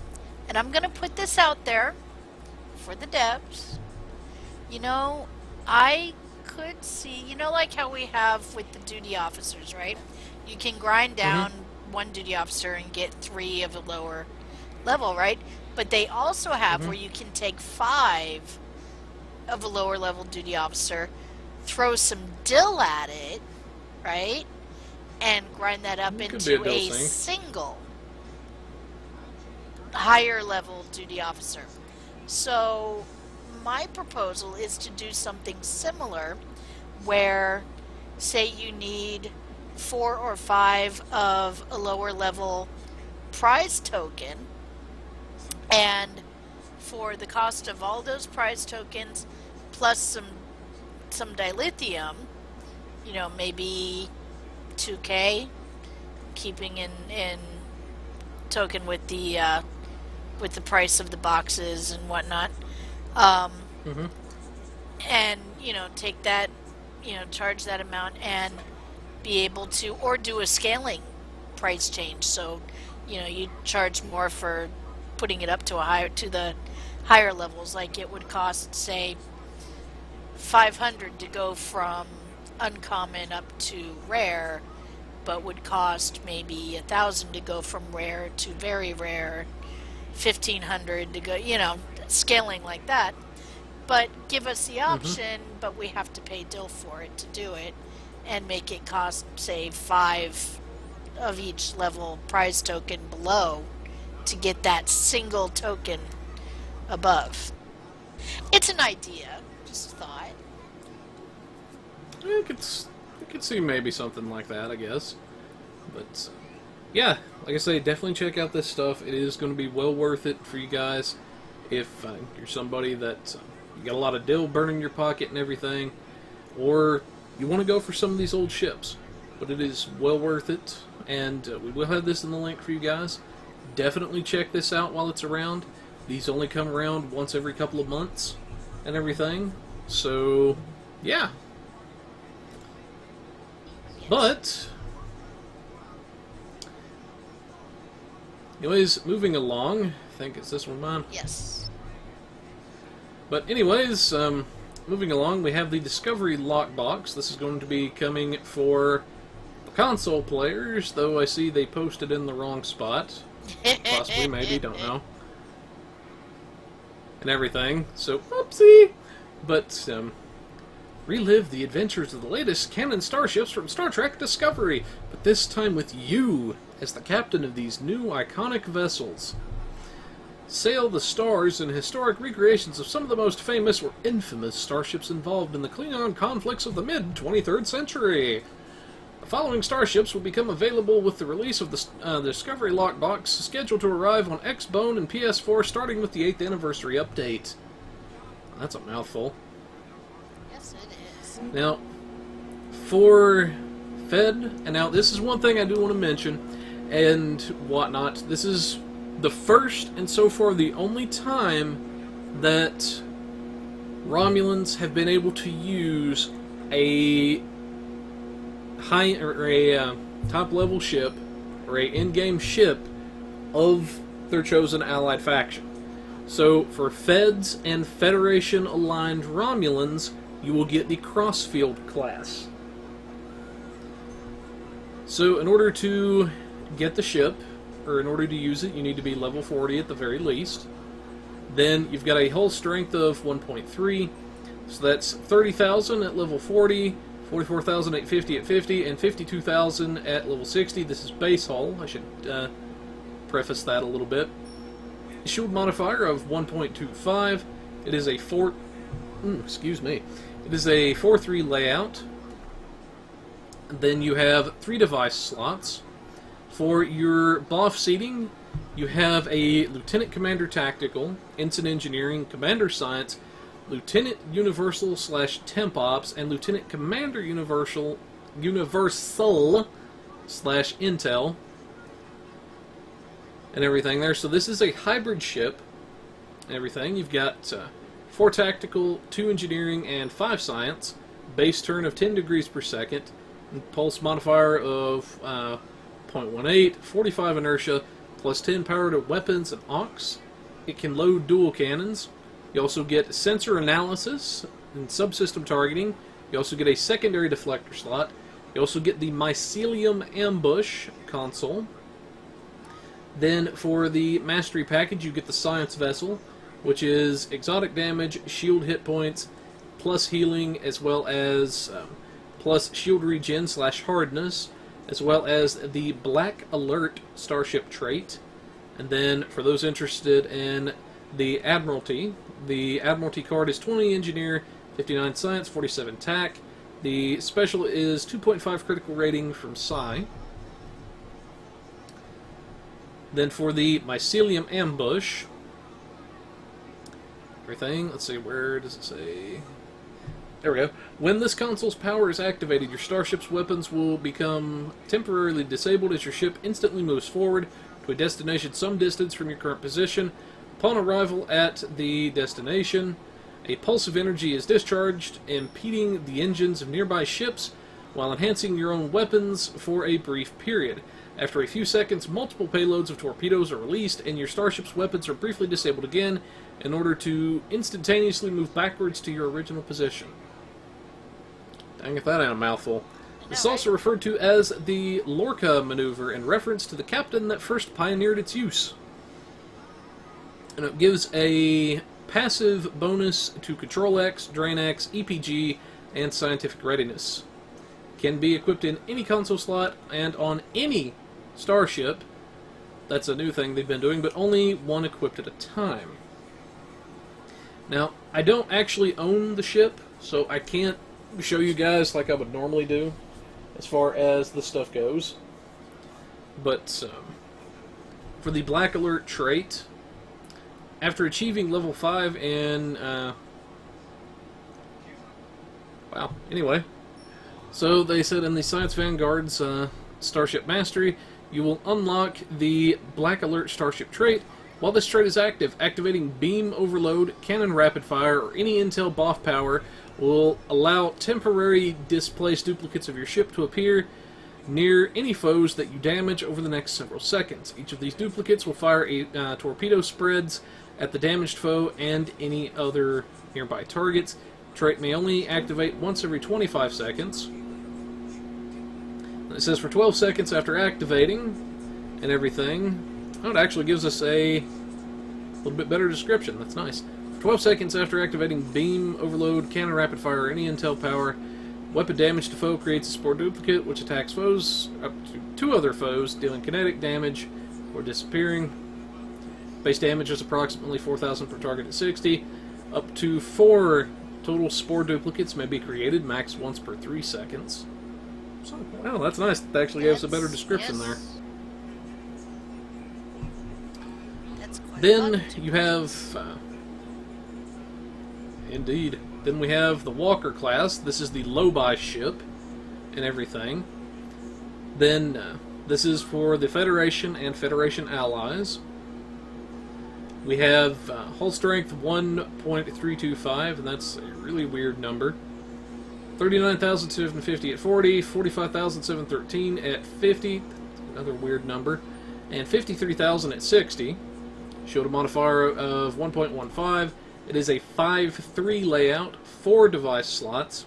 and I'm going to put this out there for the devs. You know, I could see, you know, like how we have with the duty officers, right? You can grind down one duty officer and get 3 of a lower level, right? But they also have where you can take 5 of a lower level duty officer, throw some dill at it, right? And grind that up into a single higher level duty officer. So my proposal is to do something similar where, say you need 4 or 5 of a lower level prize token, and for the cost of all those prize tokens plus some dilithium, you know, maybe 2K, keeping in token with the price of the boxes and whatnot, and you know, take that, you know, charge that amount and be able to, or do a scaling price change. So, you know, you charge more for putting it up to the higher levels. Like it would cost, say, 500 to go from uncommon up to rare, but would cost maybe 1,000 to go from rare to very rare, 1,500 to go, you know, scaling like that. But give us the option, but we have to pay dill for it to do it, and make it cost, say, 5 of each level prize token below to get that single token above. It's an idea, just a thought. I could see maybe something like that, I guess. But yeah, like I say, definitely check out this stuff. It is going to be well worth it for you guys if you're somebody that you got a lot of dill burning your pocket and everything, or you want to go for some of these old ships. But it is well worth it, and we will have this in the link for you guys. Definitely check this out while it's around. These only come around once every couple of months and everything, so yeah. But anyways, moving along, I think it's this one mine. Yes. But anyways, moving along, we have the Discovery Lockbox. This is going to be coming for The console players, though I see they posted in the wrong spot. Possibly, maybe, don't know. And everything, so, oopsie! But, relive the adventures of the latest canon starships from Star Trek Discovery, but this time with you as the captain of these new iconic vessels. Sail the stars in historic recreations of some of the most famous or infamous starships involved in the Klingon conflicts of the mid-23rd century. The following starships will become available with the release of the Discovery Lockbox, scheduled to arrive on X-Bone and PS4 starting with the 8th anniversary update. That's a mouthful. Yes, it is. Now, for Fed, and now this is one thing I do want to mention, and whatnot, this is the first and so far the only time that Romulans have been able to use a high or a top-level ship or a in-game ship of their chosen allied faction. So, for Feds and Federation-aligned Romulans, you will get the Crossfield class. So, in order to get the ship, or in order to use it, you need to be level 40 at the very least. Then, you've got a hull strength of 1.3, so that's 30,000 at level 40, 44,850 at 50, and 52,000 at level 60. This is base hull. I should preface that a little bit. Shield modifier of 1.25. It is a It is a 4-3 layout. Then you have 3 device slots. For your BOF seating, you have a Lieutenant Commander Tactical, Ensign Engineering, Commander Science, Lieutenant Universal / Temp Ops, and Lieutenant Commander Universal / Intel, and everything there. So this is a hybrid ship and everything. You've got 4 Tactical, 2 Engineering, and 5 Science, base turn of 10 degrees per second, and pulse modifier of 0.18, 45 inertia, plus 10 power to weapons and aux. It can load dual cannons. You also get sensor analysis and subsystem targeting. You also get a secondary deflector slot. You also get the Mycelium Ambush console. Then for the Mastery package, you get the Science Vessel, which is exotic damage, shield hit points, plus healing, as well as plus shield regen / hardness, as well as the Black Alert Starship trait. And then for those interested in the Admiralty card is 20 Engineer, 59 Science, 47 Tac. The special is 2.5 critical rating from Psi. Then for the Mycelium Ambush, everything, let's see, where does it say? There we go. When this console's power is activated, your starship's weapons will become temporarily disabled as your ship instantly moves forward to a destination some distance from your current position. Upon arrival at the destination, a pulse of energy is discharged, impeding the engines of nearby ships while enhancing your own weapons for a brief period. After a few seconds, multiple payloads of torpedoes are released, and your starship's weapons are briefly disabled again in order to instantaneously move backwards to your original position. Dang if that ain't a mouthful. This is also referred to as the Lorca maneuver in reference to the captain that first pioneered its use. And it gives a passive bonus to Control X, Drain X, EPG, and Scientific Readiness. Can be equipped in any console slot and on any starship. That's a new thing they've been doing, but only one equipped at a time. Now, I don't actually own the ship, so I can't show you guys like I would normally do as far as the stuff goes. But for the Black Alert trait, after achieving level 5 in wow, anyway, so they said in the Science Vanguard's Starship Mastery, you will unlock the Black Alert Starship trait. While this trait is active, activating Beam Overload, Cannon Rapid Fire, or any Intel BOF power will allow temporary displaced duplicates of your ship to appear near any foes that you damage over the next several seconds. Each of these duplicates will fire a torpedo spreads at the damaged foe and any other nearby targets. The trait may only activate once every 25 seconds. It says for 12 seconds after activating and everything. Oh, it actually gives us a little bit better description. That's nice. For 12 seconds after activating beam, overload, cannon, rapid fire, or any intel power, weapon damage to foe creates a spore duplicate, which attacks foes up to 2 other foes, dealing kinetic damage or disappearing. Base damage is approximately 4,000 per target at 60. Up to 4 total spore duplicates may be created, max once per 3 seconds. So, wow, that's nice. That actually gives a better description there. Then you have, indeed, then we have the Walker class. This is the low-buy ship and everything. Then this is for the Federation and Federation allies. We have hull strength 1.325, and that's a really weird number. 39,750 at 40, 45,713 at 50, another weird number, and 53,000 at 60. Shield modifier of 1.15. It is a 5-3 layout, 4 device slots.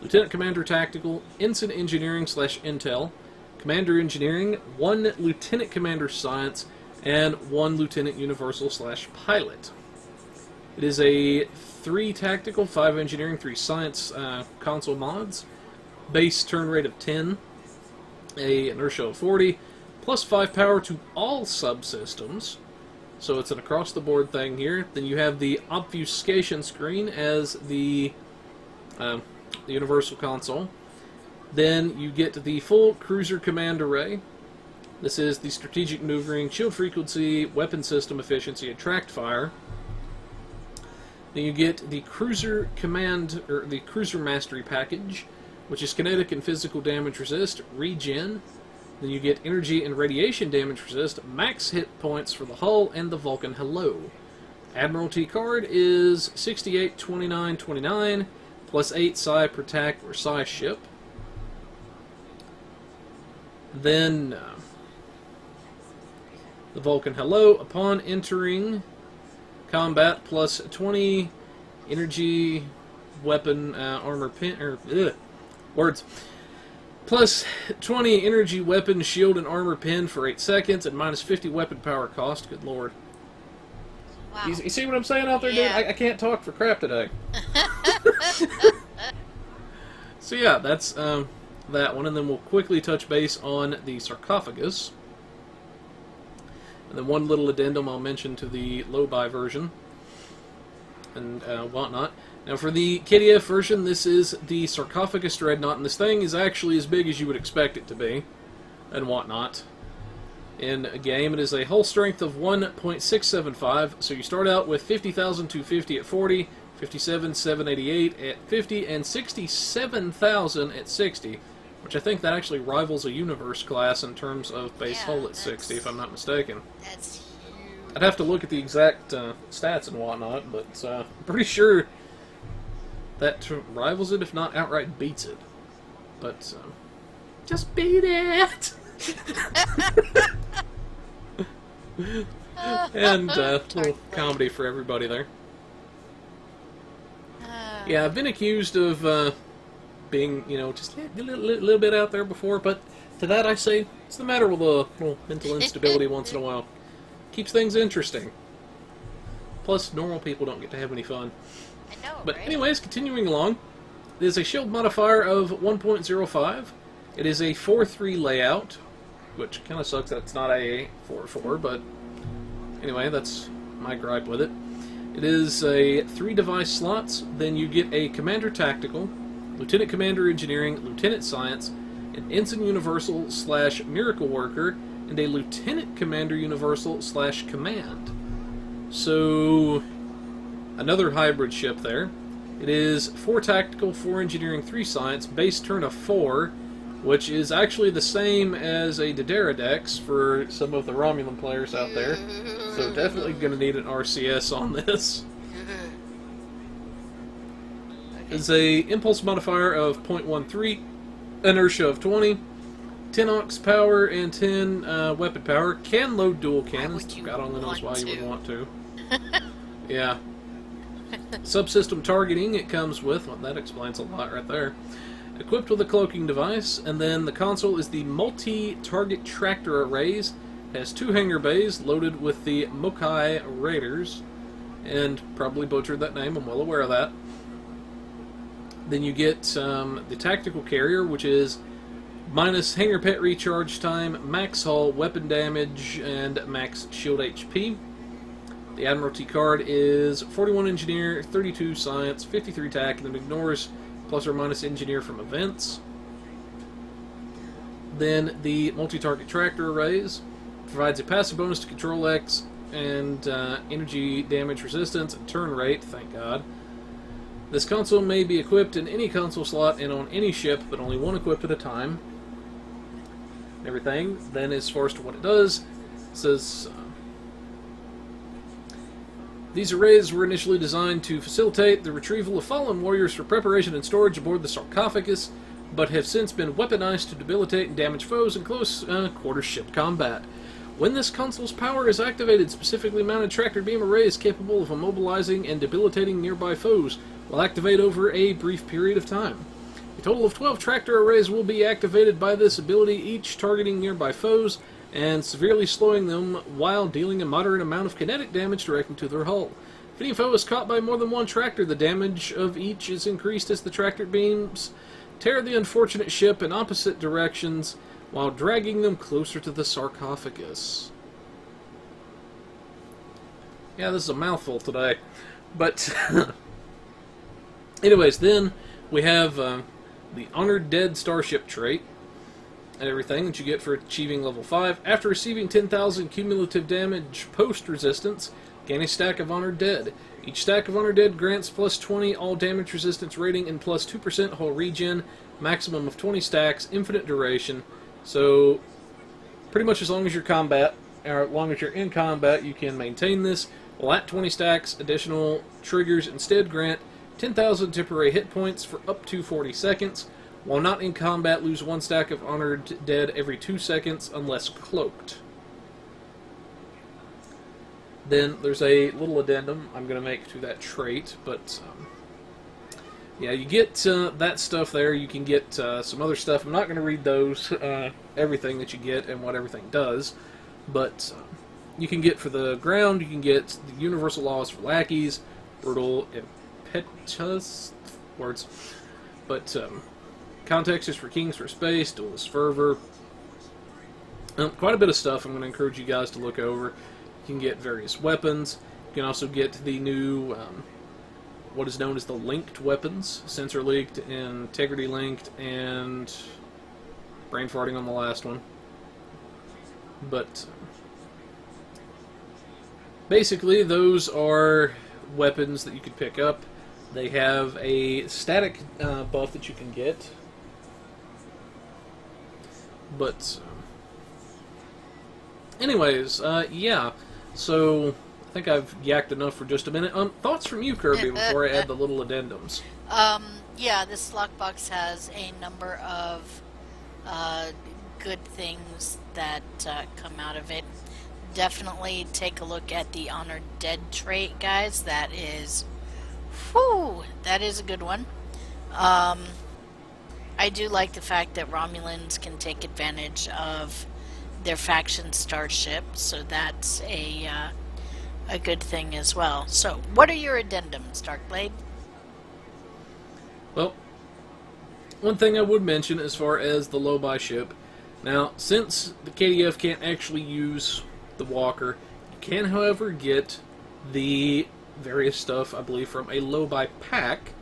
Lieutenant Commander Tactical, Ensign Engineering / Intel, Commander Engineering, 1 Lieutenant Commander Science, and 1 Lieutenant Universal / Pilot. It is a 3 Tactical, 5 Engineering, 3 Science console mods. Base turn rate of 10. A inertia of 40. Plus 5 power to all subsystems. So it's an across-the-board thing here. Then you have the obfuscation screen as the Universal Console. Then you get the full Cruiser Command Array. This is the strategic maneuvering, shield frequency, weapon system efficiency, and tracked fire. Then you get the Cruiser Command, or the Cruiser Mastery package, which is kinetic and physical damage resist, regen. Then you get energy and radiation damage resist, max hit points for the hull, and the Vulcan Hello. Admiralty card is 68, 29, 29, plus 8 psi per tack or psi ship. Then the Vulcan Hello, upon entering combat, plus 20 energy, weapon, armor pin, or words. Plus 20 energy, weapon, shield, and armor pin for 8 seconds, and minus 50 weapon power cost. Good lord. Wow. You see what I'm saying out there, yeah. dude? I can't talk for crap today. So yeah, that's that one, and then we'll quickly touch base on the sarcophagus. And then one little addendum I'll mention to the low-buy version, and whatnot. Now for the KDF version, this is the sarcophagus dreadnought, and this thing is actually as big as you would expect it to be, and whatnot. In a game, it is a hull strength of 1.675, so you start out with 50,250 at 40, 57,788 at 50, and 67,000 at 60, which I think that actually rivals a Universe class in terms of base hull at 60, if I'm not mistaken. That's huge. I'd have to look at the exact stats and whatnot, but I'm pretty sure that rivals it, if not outright beats it. But, just beat it! And, little comedy for everybody there. Yeah, I've been accused of, being, you know, just a little bit out there before, but to that I say, it's the matter with a little mental instability once in a while. Keeps things interesting. Plus, normal people don't get to have any fun. I know, But right? anyways, continuing along, it is a shield modifier of 1.05. It is a 4-3 layout, which kind of sucks that it's not a 4-4, but anyway, that's my gripe with it. It is a 3 device slots, then you get a Commander Tactical, Lieutenant Commander Engineering, Lieutenant Science, an Ensign Universal / Miracle Worker, and a Lieutenant Commander Universal / Command. So, another hybrid ship there. It is 4 Tactical, 4 Engineering, 3 Science, base turn of 4, which is actually the same as a Dederadex for some of the Romulan players out there. So definitely going to need an RCS on this. It's a impulse modifier of 0.13, inertia of 20, 10 aux power, and 10 weapon power. Can load dual cannons. God only knows why you would want to. Yeah. Subsystem targeting it comes with. Well, that explains a lot right there. equipped with a cloaking device, and then the console is the multi-target tractor arrays. It has 2 hangar bays loaded with the Mokai Raiders, and probably butchered that name, I'm well aware of that. Then you get the tactical carrier, which is minus hangar pet recharge time, max hull, weapon damage, and max shield HP. The Admiralty card is 41 Engineer, 32 Science, 53 TAC, and then ignores plus or minus Engineer from events. Then the multi-target tractor arrays provides a passive bonus to Control X and energy damage resistance and turn rate, thank God. This console may be equipped in any console slot and on any ship, but only one equipped at a time. Everything. Then, as far as to what it does, it says these arrays were initially designed to facilitate the retrieval of fallen warriors for preparation and storage aboard the sarcophagus, but have since been weaponized to debilitate and damage foes in close quarter ship combat. When this console's power is activated, specifically mounted tractor beam array is capable of immobilizing and debilitating nearby foes, will activate over a brief period of time. A total of 12 tractor arrays will be activated by this ability, each targeting nearby foes and severely slowing them while dealing a moderate amount of kinetic damage directly to their hull. If any foe is caught by more than one tractor, the damage of each is increased as the tractor beams tear the unfortunate ship in opposite directions while dragging them closer to the sarcophagus. Yeah, this is a mouthful today. But, anyways, then we have the Honored Dead Starship trait and everything that you get for achieving level 5. After receiving 10,000 cumulative damage post-resistance, gain a stack of Honored Dead. Each stack of Honored Dead grants plus 20 all damage resistance rating and plus 2% hull regen, maximum of 20 stacks, infinite duration. So, pretty much as long as you're in combat, you can maintain this. Well, at 20 stacks, additional triggers instead grant 10,000 temporary hit points for up to 40 seconds. While not in combat, lose 1 stack of Honored Dead every 2 seconds unless cloaked. Then there's a little addendum I'm going to make to that trait, but yeah, you get that stuff there. You can get some other stuff. I'm not going to read those, everything that you get and what everything does, but you can get for the ground, you can get the universal laws for lackeys, brutal, impetuous, words, but context is for kings for space, duelist fervor, quite a bit of stuff I'm going to encourage you guys to look over. You can get various weapons. You can also get the new, what is known as the linked weapons. Sensor linked, integrity linked, and brain farting on the last one. But basically, those are weapons that you can pick up. They have a static buff that you can get. But anyways, yeah. So, I think I've yacked enough for just a minute. Thoughts from you, Kirby, before I add the little addendums? Yeah, this lockbox has a number of good things that come out of it. Definitely take a look at the Honored Dead trait, guys. That is, whew, that is a good one. I do like the fact that Romulans can take advantage of their faction starship, so that's a good thing as well. So, what are your addendums, Darkblade? Well, one thing I would mention as far as the low-buy ship, now, since the KDF can't actually use the Walker, you can, however, get the various stuff, I believe, from a low-buy pack.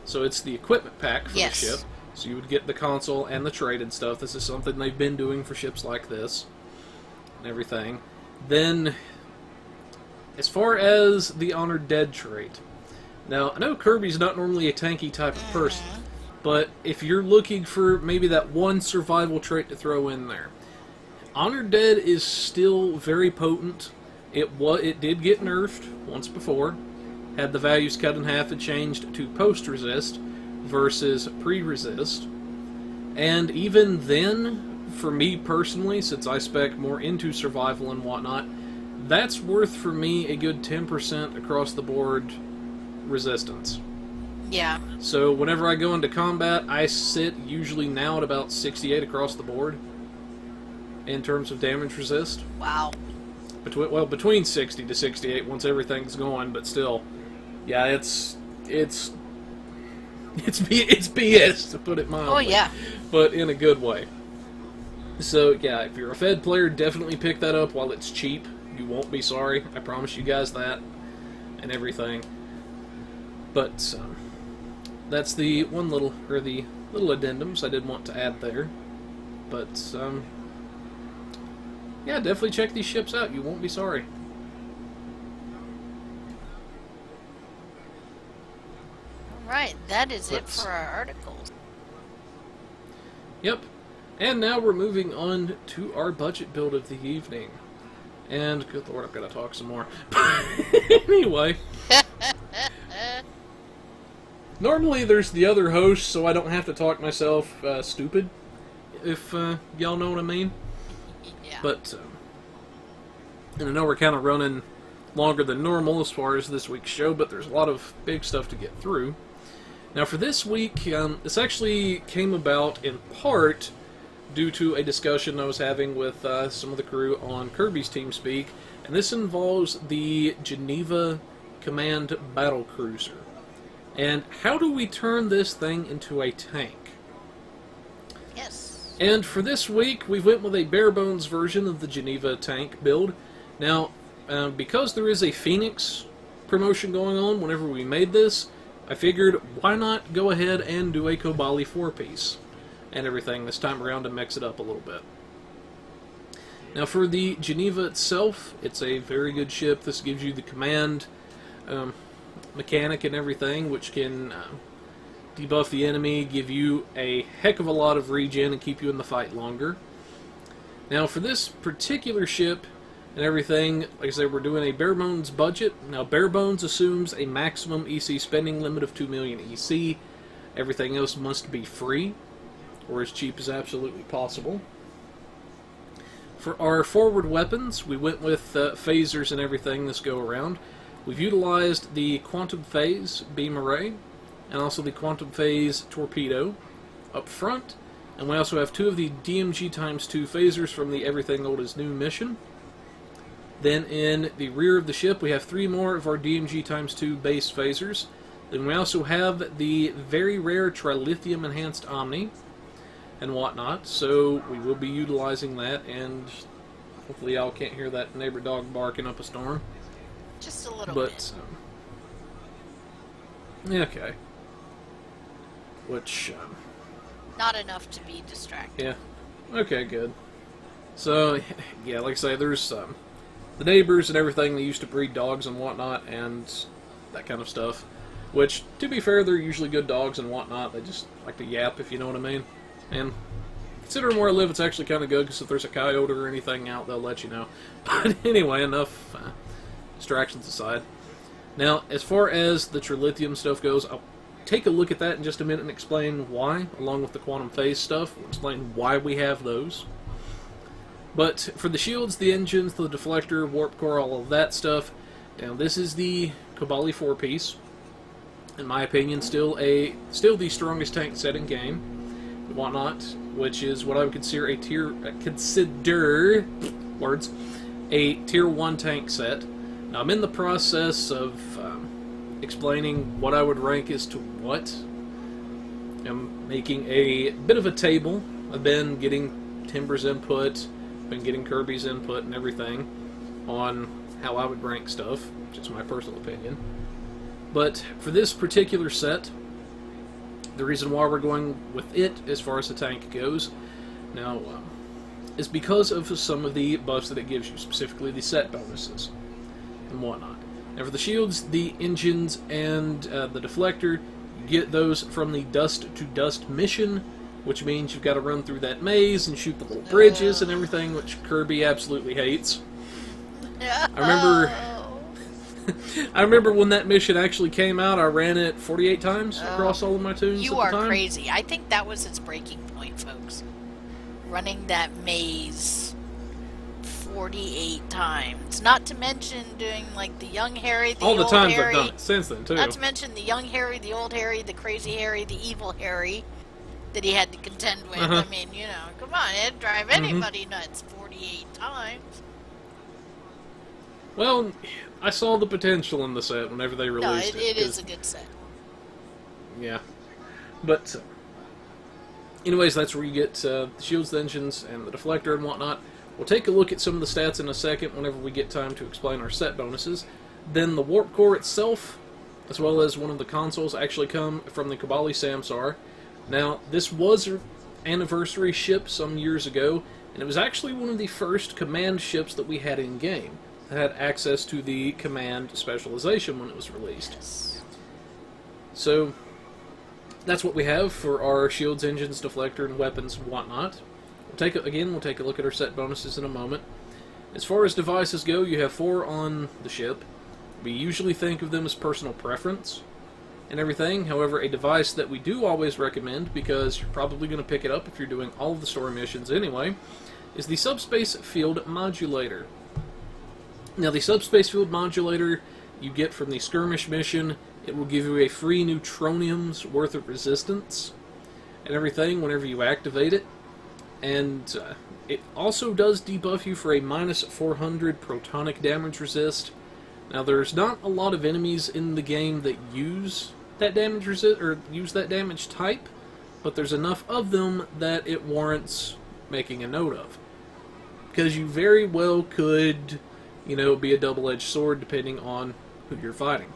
So it's the equipment pack for the ship. So you would get the console and the trait and stuff. This is something they've been doing for ships like this and everything. Then, as far as the Honored Dead trait, now, I know Kirby's not normally a tanky type of person, but if you're looking for maybe that one survival trait to throw in there, Honored Dead is still very potent. It did get nerfed once before, had the values cut in half and changed to post-resist versus pre-resist, and even then, for me personally, since I spec more into survival and whatnot, that's worth for me a good 10% across the board resistance. Yeah. So whenever I go into combat, I sit usually now at about 68 across the board in terms of damage resist. Wow. Between 60 to 68 once everything's going, but still, yeah, it's BS to put it mildly. Oh yeah. But in a good way. So yeah, if you're a Fed player, definitely pick that up while it's cheap. You won't be sorry. I promise you guys that, and everything. But that's the little addendums I did want to add there. But yeah, definitely check these ships out. You won't be sorry. Alright, that is it for our articles. Yep. And now we're moving on to our budget build of the evening. And, good lord, I've got to talk some more. Anyway. Normally there's the other host, so I don't have to talk myself stupid, if y'all know what I mean. Yeah. But, and I know we're kind of running longer than normal as far as this week's show, but there's a lot of big stuff to get through. Now for this week, this actually came about in part due to a discussion I was having with some of the crew on Kirby's TeamSpeak, and this involves the Geneva Command Battle Cruiser. And how do we turn this thing into a tank? Yes. And for this week, we went with a bare bones version of the Geneva tank build. Now, because there is a Phoenix promotion going on whenever we made this, I figured, why not go ahead and do a Kobali 4-piece and everything this time around to mix it up a little bit. Now for the Geneva itself, it's a very good ship. This gives you the command mechanic and everything, which can debuff the enemy, give you a heck of a lot of regen, and keep you in the fight longer. Now for this particular ship and everything, like I said, we're doing a bare bones budget. Now bare bones assumes a maximum EC spending limit of 2 million EC. Everything else must be free, or as cheap as absolutely possible. For our forward weapons, we went with phasers and everything this go around. We've utilized the Quantum Phase beam array, and also the Quantum Phase torpedo up front, and we also have 2 of the DMG ×2 phasers from the Everything Old is New mission. Then in the rear of the ship, we have 3 more of our DMG ×2 base phasers. Then we also have the very rare trilithium enhanced Omni and whatnot, so we will be utilizing that, and hopefully y'all can't hear that neighbor dog barking up a storm. Just a little bit. Yeah, okay. Which, not enough to be distracted. yeah. Okay, good. So, yeah, like I say, there's the neighbors and everything, they used to breed dogs and whatnot, and that kind of stuff. Which, to be fair, they're usually good dogs and whatnot. They just like to yap, if you know what I mean. And considering where I live, it's actually kind of good, because if there's a coyote or anything out, they'll let you know. But anyway, enough distractions aside. Now, as far as the trilithium stuff goes, I'll take a look at that in just a minute and explain why, along with the quantum phase stuff. We'll explain why we have those. But for the shields, the engines, the deflector, warp core, all of that stuff, now this is the Kobali 4-piece. In my opinion, still the strongest tank set in game, and whatnot, which is what I would consider a tier 1 tank set. Now I'm in the process of explaining what I would rank as to what. I'm making a bit of a table. I've been getting Timber's input, been getting Kirby's input and everything on how I would rank stuff, which is my personal opinion. But for this particular set, the reason why we're going with it as far as the tank goes now is because of some of the buffs that it gives you, specifically the set bonuses and whatnot. Now for the shields, the engines, and the deflector, you get those from the Dust to Dust mission, which means you've got to run through that maze and shoot the little bridges and everything, which Kirby absolutely hates. I remember when that mission actually came out, I ran it 48 times across all of my tunes. You are crazy. I think that was its breaking point, folks. Running that maze 48 times. Not to mention doing like the young Harry, the All the old times Harry. I've done it since then, too. Not to mention the young Harry, the old Harry, the crazy Harry, the evil Harry that he had to contend with. I mean, you know, come on, it'd drive anybody nuts 48 times. Well, I saw the potential in the set whenever they released it is a good set. Yeah. But, anyways, that's where you get the shields, the engines, and the deflector and whatnot. We'll take a look at some of the stats in a second whenever we get time to explain our set bonuses. Then the warp core itself, as well as one of the consoles, actually come from the Kabali Samsar. Now, this was an anniversary ship some years ago, and it was actually one of the first command ships that we had in-game that had access to the command specialization when it was released. Yes. So, that's what we have for our shields, engines, deflector, and weapons and whatnot. We'll take a look at our set bonuses in a moment. As far as devices go, you have 4 on the ship. We usually think of them as personal preference and everything. However, a device that we do always recommend, because you're probably going to pick it up if you're doing all of the story missions anyway, is the Subspace Field Modulator. Now, the Subspace Field Modulator you get from the Skirmish mission. It will give you a free neutronium's worth of resistance and everything whenever you activate it. And it also does debuff you for a minus 400 protonic damage resist. Now, there's not a lot of enemies in the game that use that damage resist, or use that damage type, but there's enough of them that it warrants making a note of. Because you very well could, you know, be a double-edged sword depending on who you're fighting.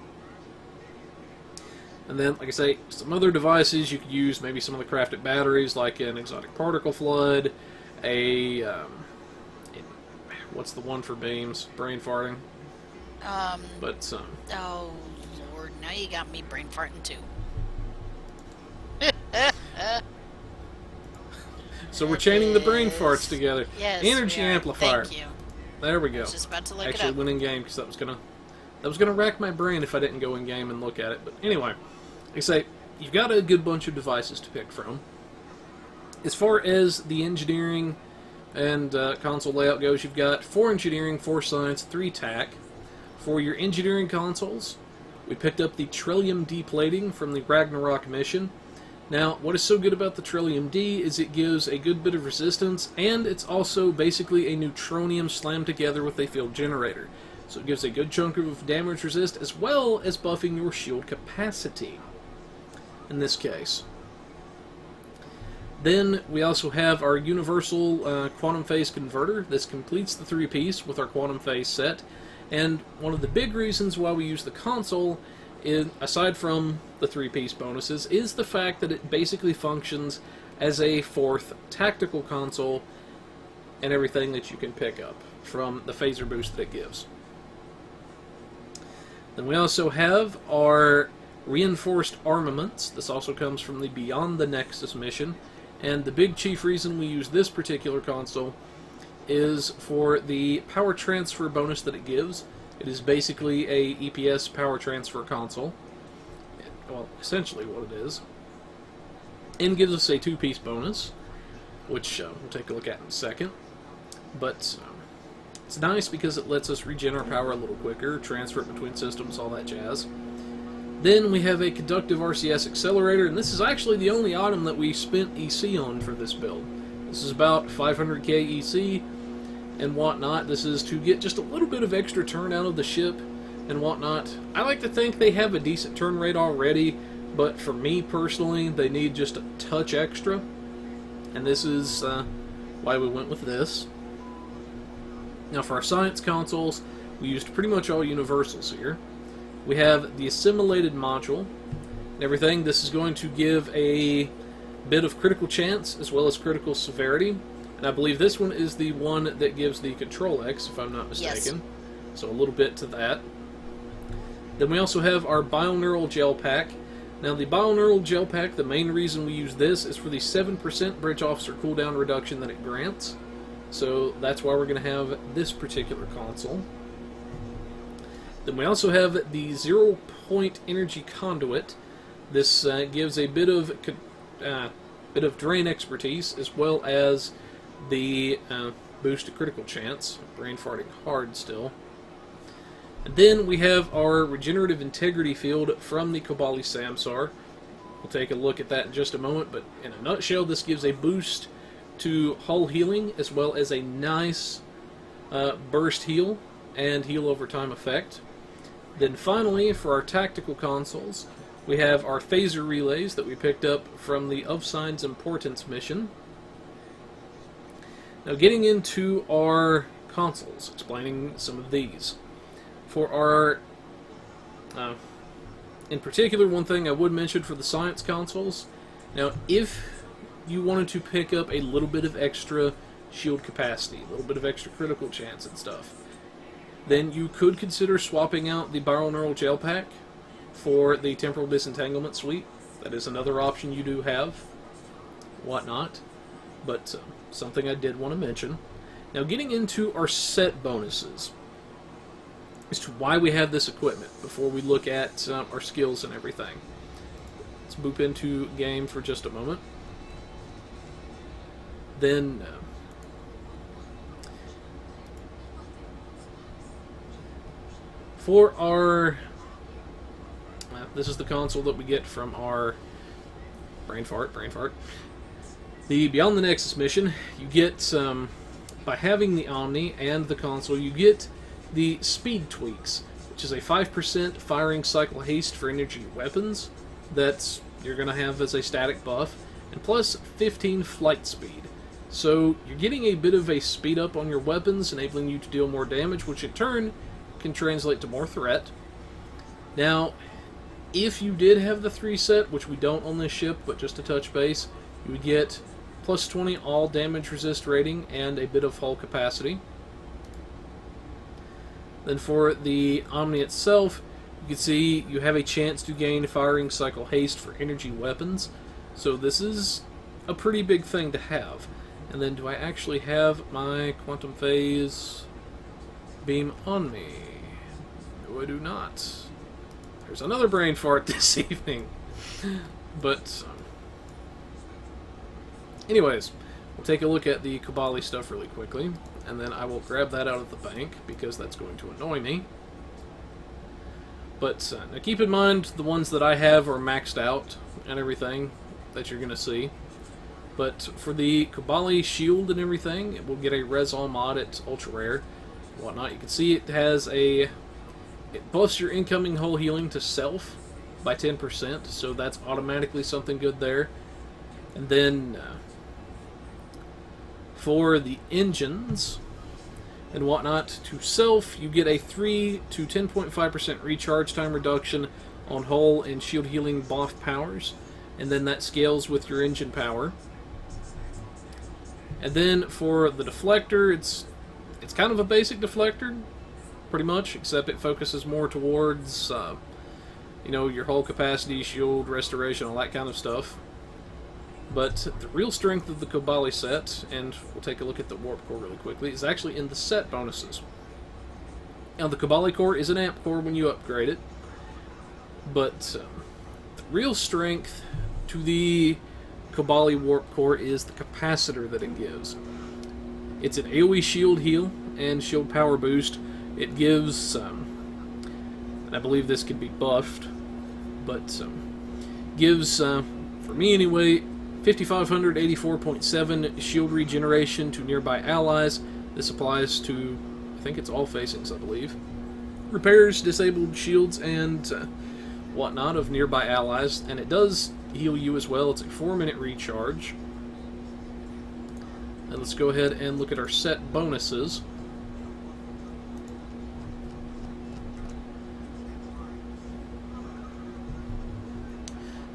And then, like I say, some other devices you could use, maybe some of the crafted batteries, like an exotic particle flood, what's the one for beams? Brain farting. But, oh, Lord, now you got me brain farting too. So we're chaining the brain farts together. Yes, Energy amplifier. Thank you. There we go. I was just about to look Actually it up. went in game because that was gonna rack my brain if I didn't go in game and look at it. But anyway, like I say, you've got a good bunch of devices to pick from. As far as the engineering and console layout goes, you've got 4 engineering, 4 science, 3 tac. For your engineering consoles, we picked up the Trillium D plating from the Ragnarok mission. Now, what is so good about the Trillium D is it gives a good bit of resistance, and it's also basically a neutronium slammed together with a field generator. So it gives a good chunk of damage resist, as well as buffing your shield capacity, in this case. Then we also have our Universal Quantum Phase Converter. This completes the 3-piece with our Quantum Phase set. And one of the big reasons why we use the console, aside from the 3-piece bonuses, is the fact that it basically functions as a 4th tactical console and everything that you can pick up from the phaser boost that it gives. Then we also have our reinforced armaments. This also comes from the Beyond the Nexus mission. And the big chief reason we use this particular console is for the power transfer bonus that it gives. It is basically a EPS power transfer console. Well, essentially what it is. And gives us a 2-piece bonus, which we'll take a look at in a second. But it's nice because it lets us regen our power a little quicker, transfer it between systems, all that jazz. Then we have a conductive RCS accelerator, and this is actually the only item that we spent EC on for this build. This is about 500k EC and whatnot. This is to get just a little bit of extra turn out of the ship and whatnot. I like to think they have a decent turn rate already, but for me personally, they need just a touch extra. And this is why we went with this. Now for our science consoles, we used pretty much all universals here. We have the assimilated module and everything. This is going to give a bit of critical chance as well as critical severity. And I believe this one is the one that gives the Control X, if I'm not mistaken. Yes. So a little bit to that. Then we also have our Bioneural Gel Pack. Now the Bioneural Gel Pack, the main reason we use this is for the 7% Bridge Officer cooldown reduction that it grants. So that's why we're going to have this particular console. Then we also have the 0-point energy conduit. This gives a bit of drain expertise, as well as the boost to critical chance. Brain farting hard still. And then we have our regenerative integrity field from the Kobali Samsar. We'll take a look at that in just a moment, but in a nutshell, this gives a boost to hull healing as well as a nice burst heal and heal over time effect. Then finally, for our tactical consoles, we have our phaser relays that we picked up from the Of Sign's Importance mission. Now getting into our consoles, explaining some of these. For our, in particular, one thing I would mention for the science consoles, now if you wanted to pick up a little bit of extra shield capacity, a little bit of extra critical chance and stuff, then you could consider swapping out the Viral Neural Gel Pack for the Temporal Disentanglement Suite. That is another option you do have, whatnot, but something I did want to mention. Now getting into our set bonuses as to why we have this equipment before we look at our skills and everything. Let's boop into game for just a moment. Then for our this is the console that we get from our brain fart. The Beyond the Nexus mission, you get by having the Omni and the console, you get the speed tweaks, which is a 5% firing cycle haste for energy weapons that you're going to have as a static buff, and plus 15 flight speed. So you're getting a bit of a speed up on your weapons, enabling you to deal more damage, which in turn can translate to more threat. Now, if you did have the 3 set, which we don't on this ship, but just to touch base, you would get plus 20 all damage resist rating and a bit of hull capacity. Then for the Omni itself, you can see you have a chance to gain firing cycle haste for energy weapons. So this is a pretty big thing to have. And then do I actually have my quantum phase beam on me? No, I do not. There's another brain fart this evening. But anyways, we'll take a look at the Kobali stuff really quickly, and then I will grab that out of the bank, because that's going to annoy me. But now keep in mind, the ones that I have are maxed out, and everything that you're going to see. But for the Kobali shield and everything, it will get a Resol mod at Ultra Rare, and whatnot. You can see it has a... It buffs your incoming hull healing to self by 10%, so that's automatically something good there. And then for the engines and whatnot, to self, you get a 3 to 10.5% recharge time reduction on hull and shield healing buff powers, and then that scales with your engine power. And then for the deflector, it's kind of a basic deflector, pretty much, except it focuses more towards you know, your hull capacity, shield restoration, all that kind of stuff. But the real strength of the Kobali set, and we'll take a look at the warp core really quickly, is actually in the set bonuses. Now, the Kobali core is an amp core when you upgrade it, but the real strength to the Kobali warp core is the capacitor that it gives. It's an AoE shield heal and shield power boost. It gives, and I believe this can be buffed, but gives, for me anyway, 5,584.7 shield regeneration to nearby allies. This applies to, I think it's all facings, I believe. Repairs disabled shields and whatnot of nearby allies, and it does heal you as well. It's a 4-minute recharge. And let's go ahead and look at our set bonuses.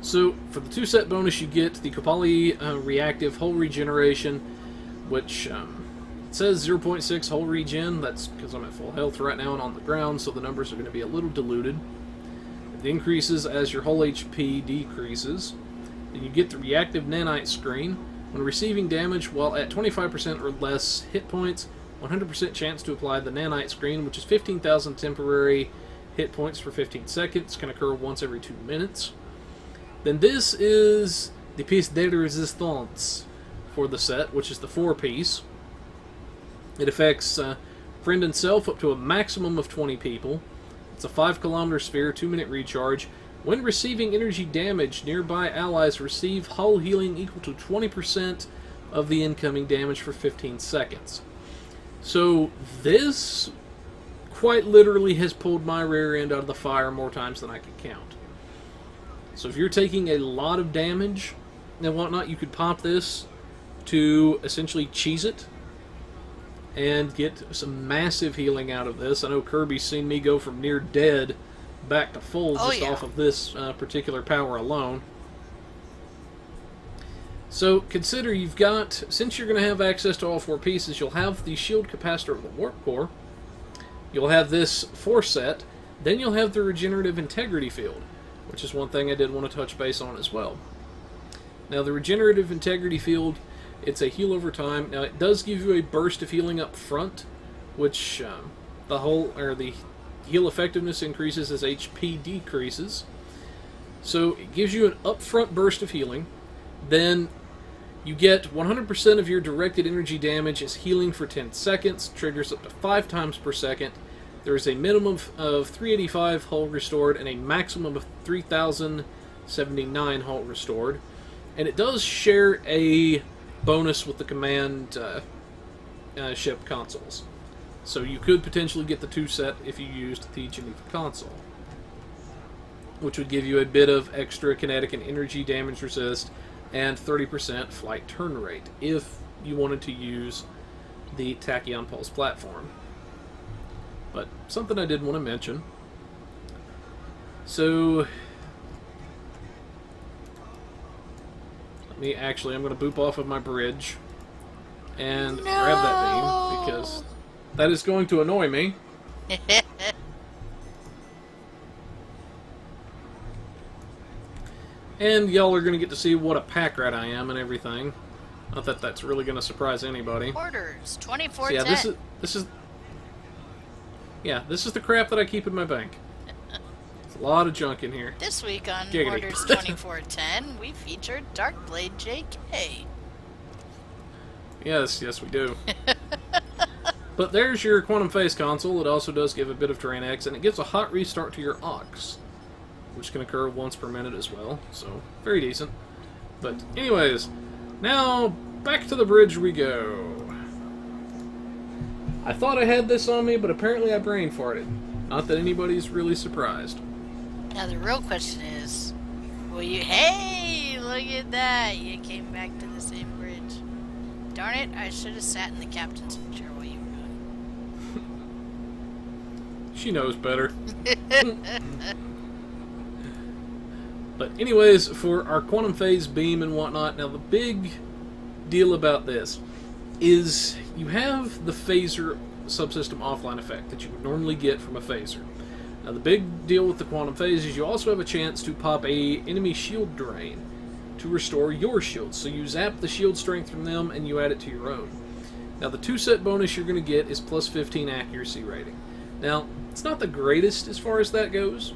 So, for the 2-set bonus, you get the Kobali Reactive Hull Regeneration, which it says 0.6 hull regen. That's because I'm at full health right now and on the ground, so the numbers are going to be a little diluted. It increases as your hull HP decreases. Then you get the Reactive Nanite Screen. When receiving damage while at 25% or less hit points, 100% chance to apply the Nanite Screen, which is 15,000 temporary hit points for 15 seconds. Can occur once every 2 minutes. Then this is the piece de resistance for the set, which is the 4-piece. It affects friend and self up to a maximum of 20 people. It's a 5-kilometer sphere, 2-minute recharge. When receiving energy damage, nearby allies receive hull healing equal to 20% of the incoming damage for 15 seconds. So this quite literally has pulled my rear end out of the fire more times than I can count. So if you're taking a lot of damage and whatnot, you could pop this to essentially cheese it and get some massive healing out of this. I know Kirby's seen me go from near dead back to full just off of this particular power alone. So consider you've got, since you're going to have access to all 4 pieces, you'll have the shield capacitor of the warp core, you'll have this force set, then you'll have the regenerative integrity field, which is one thing I did want to touch base on as well. Now the regenerative integrity field, it's a heal over time. Now it does give you a burst of healing up front, which the heal effectiveness increases as HP decreases. So it gives you an upfront burst of healing. Then you get 100% of your directed energy damage as healing for 10 seconds, triggers up to 5 times per second. There is a minimum of 385 hull restored and a maximum of 3,079 hull restored. And it does share a bonus with the command ship consoles. So you could potentially get the 2 set if you used the Geneva console, which would give you a bit of extra kinetic and energy damage resist and 30% flight turn rate if you wanted to use the Tachyon Pulse platform. But something I did want to mention. So I'm going to boop off of my bridge and grab that beam, because that is going to annoy me. And y'all are going to get to see what a pack rat I am and everything. Not that that's really going to surprise anybody. Orders 2410. So yeah, this is the crap that I keep in my bank. It's a lot of junk in here. This week on Giggity. Orders 2410, we featured Darkblade JK. Yes, we do. But there's your Quantum Phase console. It also does give a bit of Terrain X, and it gives a hot restart to your aux, which can occur once per minute as well. So, very decent. But anyways, now back to the bridge we go. I thought I had this on me, but apparently I brain farted. Not that anybody's really surprised. Now the real question is, will you... Hey, look at that! You came back to the same bridge. Darn it, I should have sat in the captain's chair while you were doing. She knows better. But anyways, for our Quantum Phase beam and whatnot, now the big deal about this is you have the phaser subsystem offline effect that you would normally get from a phaser. Now the big deal with the Quantum Phase is you also have a chance to pop a enemy shield drain to restore your shields. So you zap the shield strength from them and you add it to your own. Now the 2-set bonus you're going to get is plus 15 accuracy rating. Now it's not the greatest as far as that goes,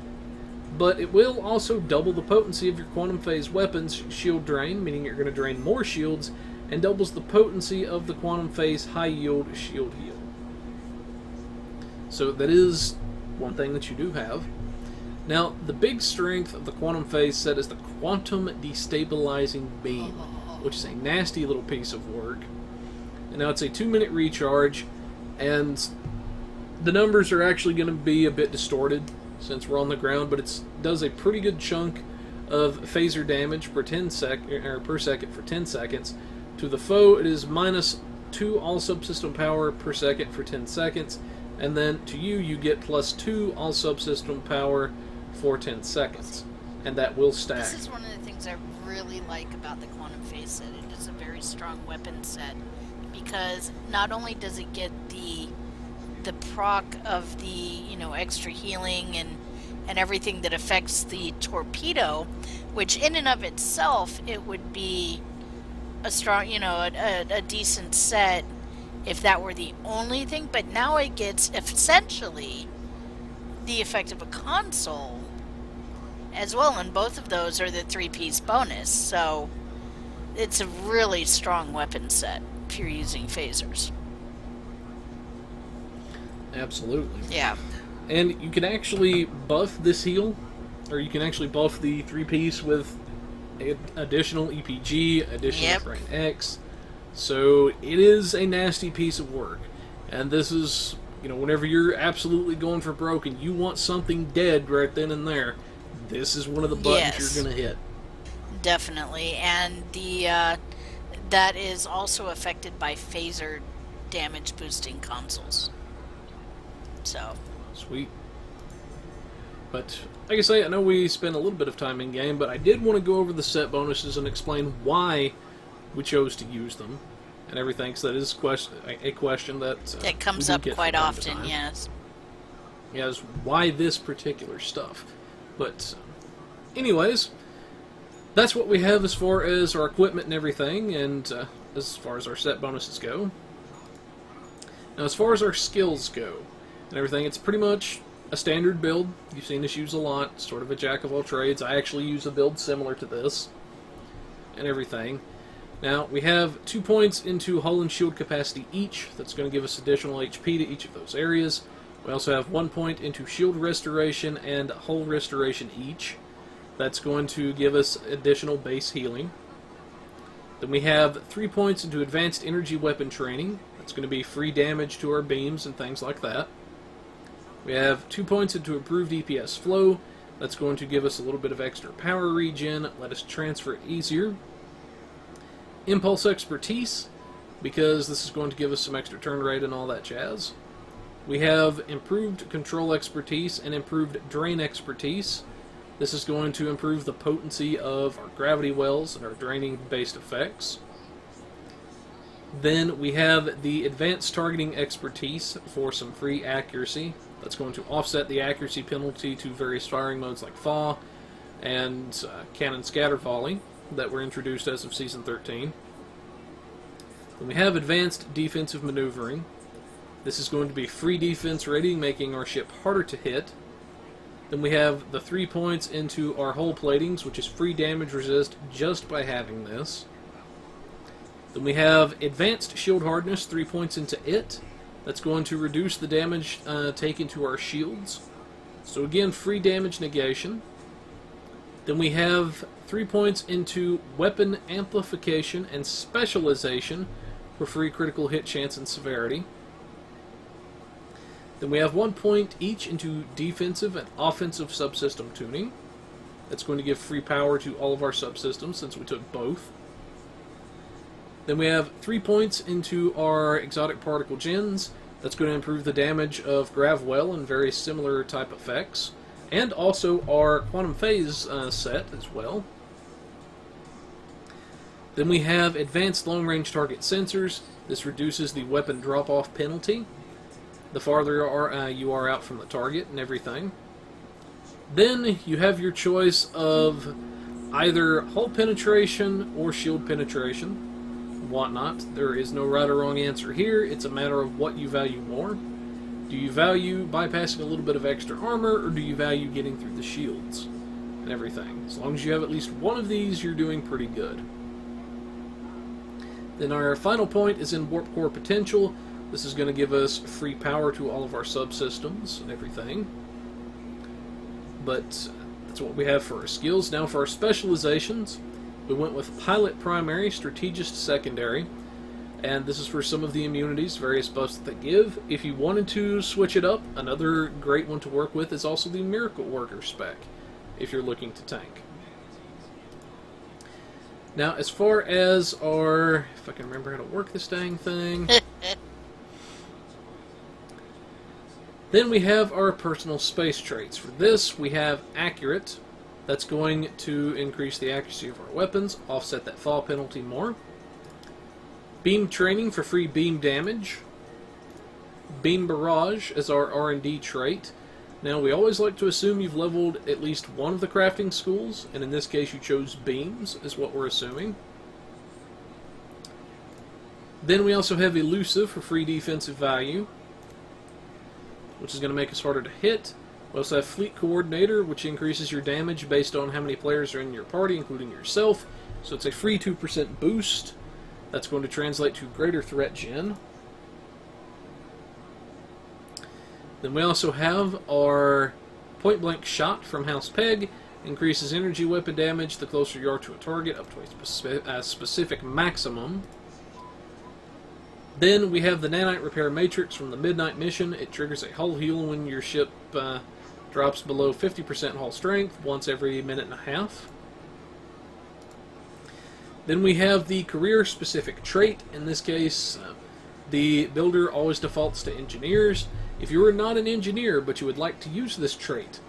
but it will also double the potency of your Quantum Phase weapons shield drain, meaning you're going to drain more shields, and doubles the potency of the Quantum Phase high yield shield heal. So that is one thing that you do have. Now the big strength of the Quantum Phase set is the Quantum Destabilizing Beam, which is a nasty little piece of work. And now it's a 2-minute recharge, and the numbers are actually going to be a bit distorted since we're on the ground, but it does a pretty good chunk of phaser damage per second for 10 seconds. To the foe, it is minus 2 all subsystem power per second for 10 seconds, and then to you, you get plus 2 all subsystem power for 10 seconds, and that will stack. This is one of the things I really like about the Quantum Phase set. It is a very strong weapon set, because not only does it get the proc of the extra healing and everything that affects the torpedo, which in and of itself it would be a strong, a decent set if that were the only thing, but now it gets essentially the effect of a console as well, and both of those are the 3-piece bonus, so it's a really strong weapon set if you're using phasers. Absolutely. Yeah. And you can actually buff this heal, or you can actually buff the 3-piece with additional EPG, additional Brain X. So it is a nasty piece of work. And this is, you know, whenever you're absolutely going for broke and you want something dead right then and there, this is one of the buttons you're going to hit. Definitely. And the that is also affected by phaser damage boosting consoles. So sweet. But like I say, I know we spent a little bit of time in game, but I did want to go over the set bonuses and explain why we chose to use them and everything. Because that is a question that comes up quite often. Yes. Yes, why this particular stuff? But anyways, that's what we have as far as our equipment and everything, and as far as our set bonuses go. Now, as far as our skills go and everything, it's pretty much a standard build. You've seen us use a lot, sort of a jack of all trades. I actually use a build similar to this and everything. Now, we have 2 points into hull and shield capacity each. That's going to give us additional HP to each of those areas. We also have 1 point into shield restoration and hull restoration each. That's going to give us additional base healing. Then we have 3 points into advanced energy weapon training. That's going to be free damage to our beams and things like that. We have 2 points into improved EPS flow. That's going to give us a little bit of extra power regen, let us transfer easier. Impulse expertise, because this is going to give us some extra turn rate and all that jazz. We have improved control expertise and improved drain expertise. This is going to improve the potency of our gravity wells and our draining-based effects. Then we have the advanced targeting expertise for some free accuracy. That's going to offset the accuracy penalty to various firing modes like Thaw and Cannon Scatter Volley that were introduced as of Season 13. Then we have advanced defensive maneuvering. This is going to be free defense rating, making our ship harder to hit. Then we have the 3 points into our hull platings, which is free damage resist just by having this. Then we have advanced shield hardness, 3 points into it. That's going to reduce the damage taken to our shields. So again, free damage negation. Then we have 3 points into weapon amplification and specialization for free critical hit chance and severity. Then we have 1 point each into defensive and offensive subsystem tuning. That's going to give free power to all of our subsystems since we took both. Then we have 3 points into our exotic particle gens. That's going to improve the damage of Gravwell and very similar type effects. And also our quantum phase set as well. Then we have advanced long-range target sensors. This reduces the weapon drop-off penalty the farther you are out from the target and everything. Then you have your choice of either hull penetration or shield penetration, whatnot. There is no right or wrong answer here. It's a matter of what you value more. Do you value bypassing a little bit of extra armor, or do you value getting through the shields and everything? As long as you have at least one of these, you're doing pretty good. Then our final point is in warp core potential. This is going to give us free power to all of our subsystems and everything. But that's what we have for our skills. Now for our specializations, we went with Pilot Primary, Strategist Secondary, and this is for some of the immunities, various buffs that they give. If you wanted to switch it up, another great one to work with is also the Miracle Worker spec, if you're looking to tank. Now, as far as our... if I can remember how to work this dang thing... Then we have our personal space traits. For this, we have Accurate. That's going to increase the accuracy of our weapons, offset that fall penalty more. Beam Training for free beam damage. Beam Barrage as our R&D trait. Now, we always like to assume you've leveled at least one of the crafting schools, and in this case you chose beams, is what we're assuming. Then we also have Elusive for free defensive value, which is going to make us harder to hit. We also have Fleet Coordinator, which increases your damage based on how many players are in your party, including yourself. So it's a free 2% boost. That's going to translate to greater threat gen. Then we also have our point-blank shot from House Peg. Increases energy weapon damage the closer you are to a target, up to a specific maximum. Then we have the Nanite Repair Matrix from the Midnight Mission. It triggers a hull heal when your ship drops below 50% hull strength once every minute and a half. Then we have the career-specific trait. In this case, the builder always defaults to engineers. If you are not an engineer, but you would like to use this trait,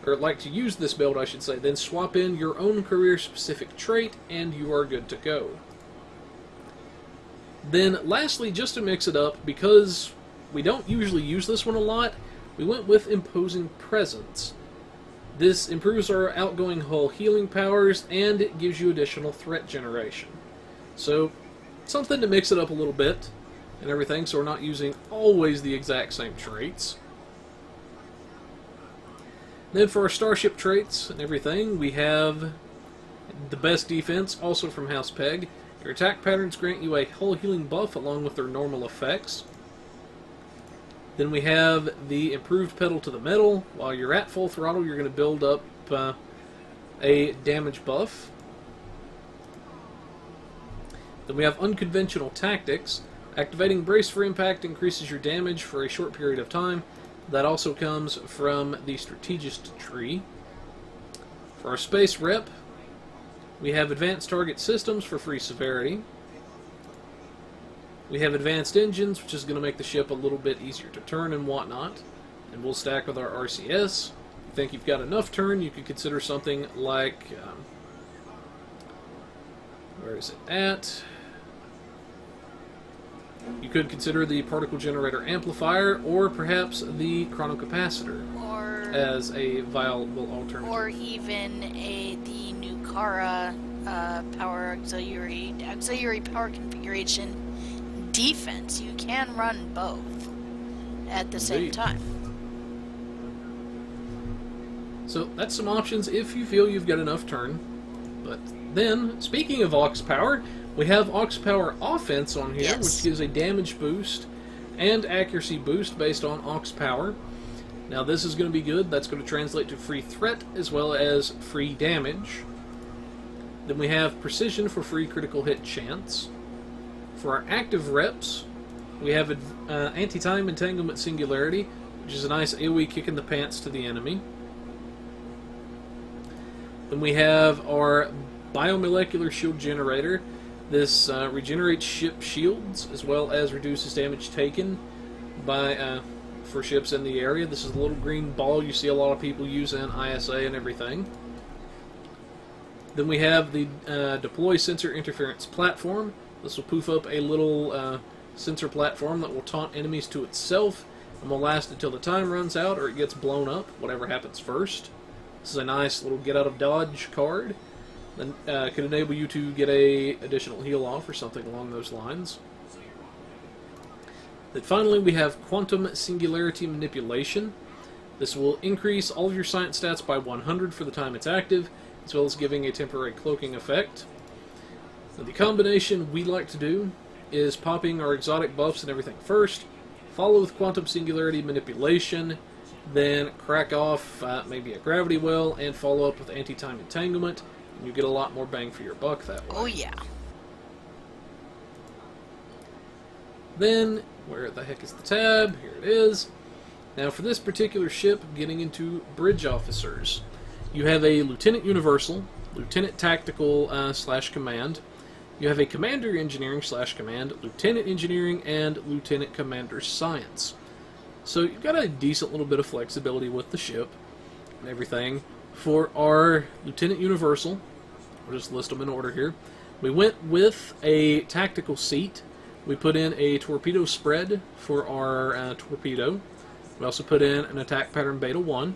or like to use this build, I should say, then swap in your own career-specific trait, and you are good to go. Then, lastly, just to mix it up, because we don't usually use this one a lot, we went with Imposing Presence. This improves our outgoing hull healing powers, and it gives you additional threat generation. So, something to mix it up a little bit, and everything, so we're not using always the exact same traits. Then for our starship traits and everything, we have the best defense, also from House Peg. Your attack patterns grant you a hull healing buff along with their normal effects. Then we have the improved pedal to the metal. While you're at full throttle, you're going to build up a damage buff. Then we have unconventional tactics. Activating Brace for Impact increases your damage for a short period of time. That also comes from the Strategist tree. For our Space Rep, we have Advanced Target Systems for free severity. We have Advanced Engines, which is going to make the ship a little bit easier to turn and whatnot. And we'll stack with our RCS. If you think you've got enough turn, you could consider something like... where is it at? You could consider the Particle Generator Amplifier, or perhaps the Chronocapacitor as a viable alternative. Or even the new Kara power auxiliary power configuration defense. You can run both at the same time. So that's some options if you feel you've got enough turn. But then, speaking of Aux Power, we have Aux Power Offense on here, yes, which gives a damage boost and accuracy boost based on Aux Power. Now this is going to be good. That's going to translate to free threat as well as free damage. Then we have Precision for free critical hit chance. For our active reps, we have Anti-Time Entanglement Singularity, which is a nice AoE kick in the pants to the enemy. Then we have our Biomolecular Shield Generator. This regenerates ship shields as well as reduces damage taken by for ships in the area. This is a little green ball you see a lot of people use in ISA and everything. Then we have the Deploy Sensor Interference Platform. This will poof up a little sensor platform that will taunt enemies to itself and will last until the time runs out or it gets blown up, whatever happens first. This is a nice little get out of dodge card. Then could enable you to get a additional heal off or something along those lines. Then finally we have Quantum Singularity Manipulation. This will increase all of your science stats by 100 for the time it's active, as well as giving a temporary cloaking effect. Now, the combination we like to do is popping our exotic buffs and everything first, follow with Quantum Singularity Manipulation, then crack off maybe a Gravity Well, and follow up with Anti-Time Entanglement. You get a lot more bang for your buck that way. Oh yeah. Then, where the heck is the tab? Here it is. Now for this particular ship, getting into Bridge Officers. You have a Lieutenant Universal, Lieutenant Tactical / Command. You have a Commander Engineering / Command, Lieutenant Engineering, and Lieutenant Commander Science. So you've got a decent little bit of flexibility with the ship and everything. For our Lieutenant Universal, we'll just list them in order here. We went with a tactical seat. We put in a torpedo spread for our torpedo. We also put in an attack pattern beta 1.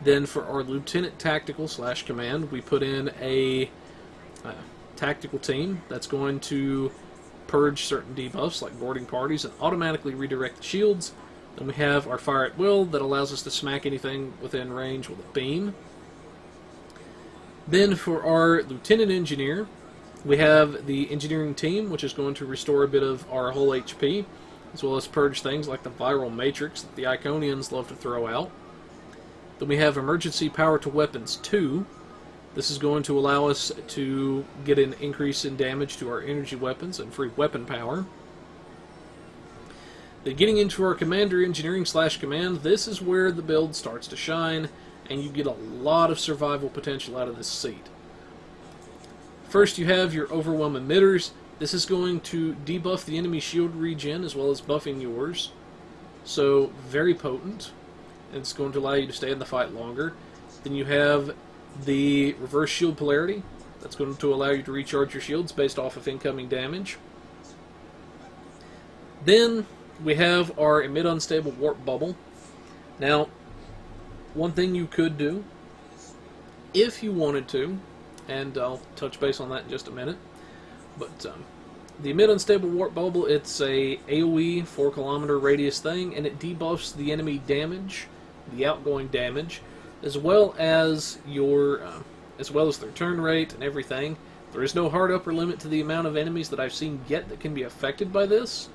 Then for our Lieutenant Tactical / Command, we put in a tactical team that's going to purge certain debuffs like boarding parties and automatically redirect the shields. Then we have our Fire at Will that allows us to smack anything within range with a beam. Then for our Lieutenant Engineer, we have the Engineering Team, which is going to restore a bit of our whole HP. as well as purge things like the viral matrix that the Iconians love to throw out. Then we have emergency power to weapons 2. This is going to allow us to get an increase in damage to our energy weapons and free weapon power. Then getting into our commander engineering / command, this is where the build starts to shine, and you get a lot of survival potential out of this seat. First, you have your overwhelm emitters. This is going to debuff the enemy shield regen as well as buffing yours. So, very potent. It's going to allow you to stay in the fight longer. Then you have the reverse shield polarity. That's going to allow you to recharge your shields based off of incoming damage. Then we have our emit unstable warp bubble. Now, one thing you could do, if you wanted to, and I'll touch base on that in just a minute, but the emit unstable warp bubble, it's a AoE 4-kilometer radius thing, and it debuffs the enemy damage, the outgoing damage, as well as their turn rate and everything. There is no hard upper limit to the amount of enemies that I've seen yet that can be affected by this.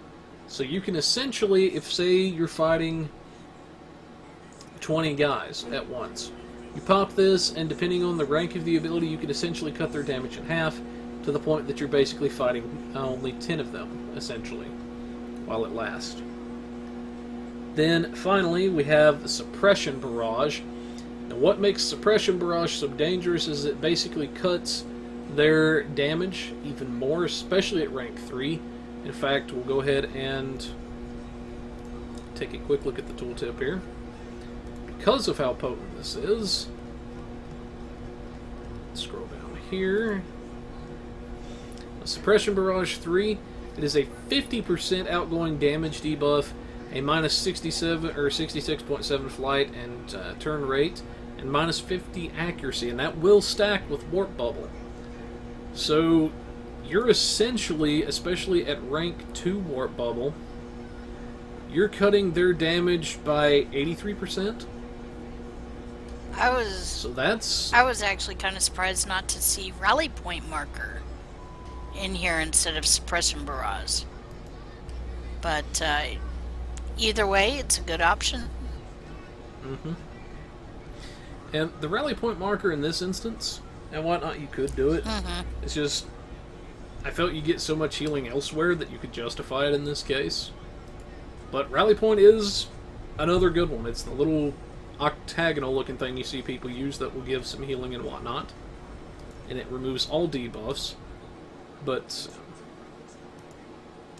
So you can essentially, if say you're fighting 20 guys at once, you pop this, and depending on the rank of the ability, you can essentially cut their damage in half to the point that you're basically fighting only 10 of them, essentially, while it lasts. Then, finally, we have the Suppression Barrage. Now, what makes Suppression Barrage so dangerous is it basically cuts their damage even more, especially at rank 3. In fact, we'll go ahead and take a quick look at the tooltip here. Because of how potent this is, scroll down here. Suppression Barrage 3, it is a 50% outgoing damage debuff, a minus 67 or 66.7 flight and turn rate, and minus 50 accuracy, and that will stack with Warp Bubble. So you're essentially, especially at rank 2 Warp Bubble, you're cutting their damage by 83%. I was actually kind of surprised not to see Rally Point marker in here instead of Suppression Barrage. But either way, it's a good option. Mm-hmm. And the Rally Point marker in this instance, and whatnot, you could do it. Mm-hmm. It's just, I felt you get so much healing elsewhere that you could justify it in this case. But Rally Point is another good one. It's the little octagonal looking thing you see people use that will give some healing and whatnot. And it removes all debuffs. But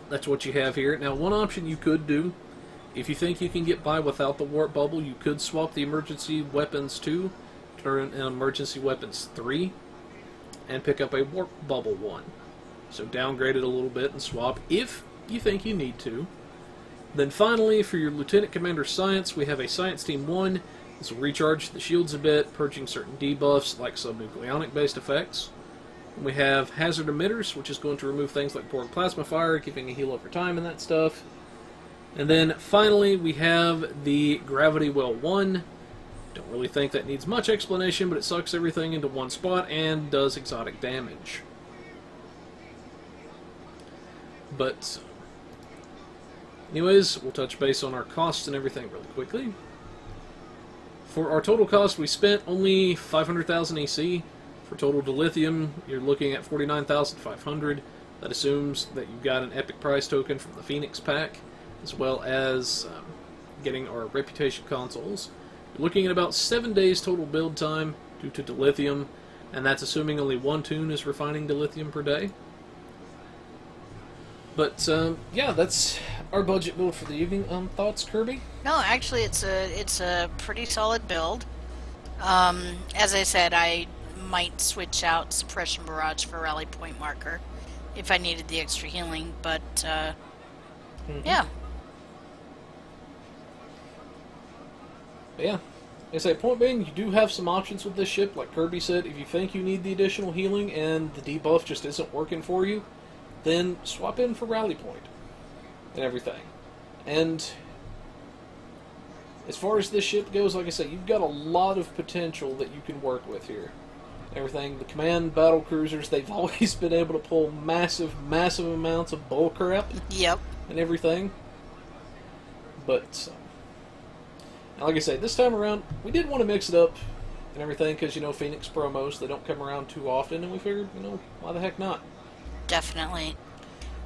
that's what you have here. Now, one option you could do, if you think you can get by without the Warp Bubble, you could swap the Emergency Weapons 2, turn in Emergency Weapons 3, and pick up a Warp Bubble 1. So downgrade it a little bit and swap if you think you need to. Then finally, for your Lieutenant Commander Science, we have a Science Team 1. This will recharge the shields a bit, purging certain debuffs like subnucleonic-based effects. And we have Hazard Emitters, which is going to remove things like Pouring Plasma Fire, giving a heal over time and that stuff. And then finally, we have the Gravity Well 1. Don't really think that needs much explanation, but it sucks everything into one spot and does exotic damage. But anyways, we'll touch base on our costs and everything really quickly. For our total cost, we spent only 500,000 EC. For total dilithium, you're looking at 49,500. That assumes that you've got an epic prize token from the Phoenix pack, as well as getting our reputation consoles. You're looking at about 7 days total build time due to dilithium, and that's assuming only one toon is refining dilithium per day. But yeah, that's our budget build for the evening. Thoughts, Kirby? No, actually, it's a pretty solid build. As I said, I might switch out Suppression Barrage for Rally Point marker if I needed the extra healing, but yeah. But yeah, like I say, point being, you do have some options with this ship. Like Kirby said, if you think you need the additional healing and the debuff just isn't working for you, then swap in for Rally Point and everything. And as far as this ship goes, like I said, you've got a lot of potential that you can work with here. Everything, the command battle cruisers, they've always been able to pull massive, massive amounts of bull crap. Yep. And everything. But like I say, this time around, we did want to mix it up and everything because, you know, Phoenix promos, they don't come around too often, and we figured, you know, why the heck not? Definitely.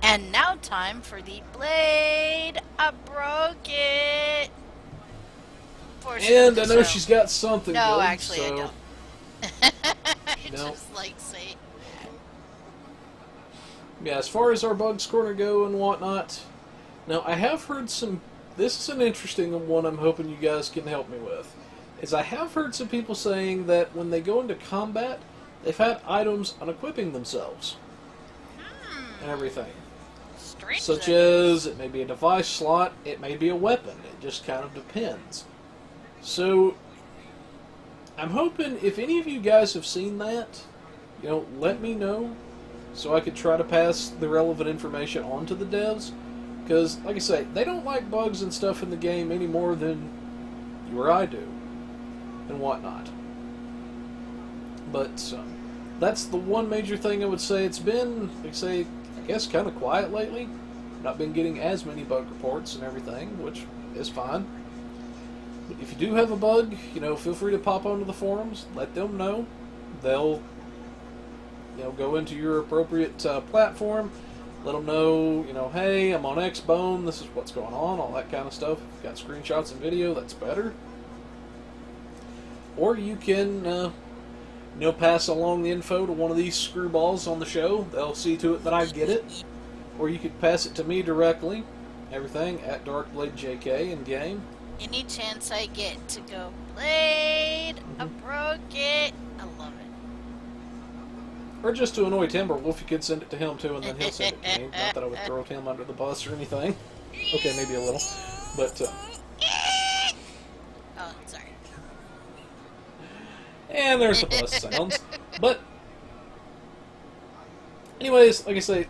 And now time for the Blade. I broke it. And I know she's got something No, good, actually, so... I don't. I just like saying that. Yeah, as far as our Bugs Corner go and whatnot, now I have heard some... This is an interesting one I'm hoping you guys can help me with. Is I have heard some people saying that when they go into combat, they've had items unequipping themselves. And everything. Strange. Such as, it may be a device slot, it may be a weapon. It just kind of depends. So, I'm hoping if any of you guys have seen that, you know, let me know so I could try to pass the relevant information on to the devs. Because, like I say, they don't like bugs and stuff in the game any more than you or I do. And whatnot. But, that's the one major thing I would say. It's been, like I say, I guess kind of quiet lately. Not been getting as many bug reports and everything, which is fine. But if you do have a bug, you know, feel free to pop onto the forums. Let them know. They'll, you know, go into your appropriate platform. Let them know, you know, hey, I'm on Xbone, this is what's going on, all that kind of stuff. If you've got screenshots and video, that's better. Or you can, you know, pass along the info to one of these screwballs on the show. They'll see to it that I get it. Or you could pass it to me directly. Everything at DarkBladeJK in game. Any chance I get to go, Blade, I broke it. I love it. Or just to annoy Timberwolf, you could send it to him too, and then he'll send it to me. Not that I would throw him under the bus or anything. Okay, maybe a little. But, oh, sorry. And there's the bus sounds. But, anyways, like I say,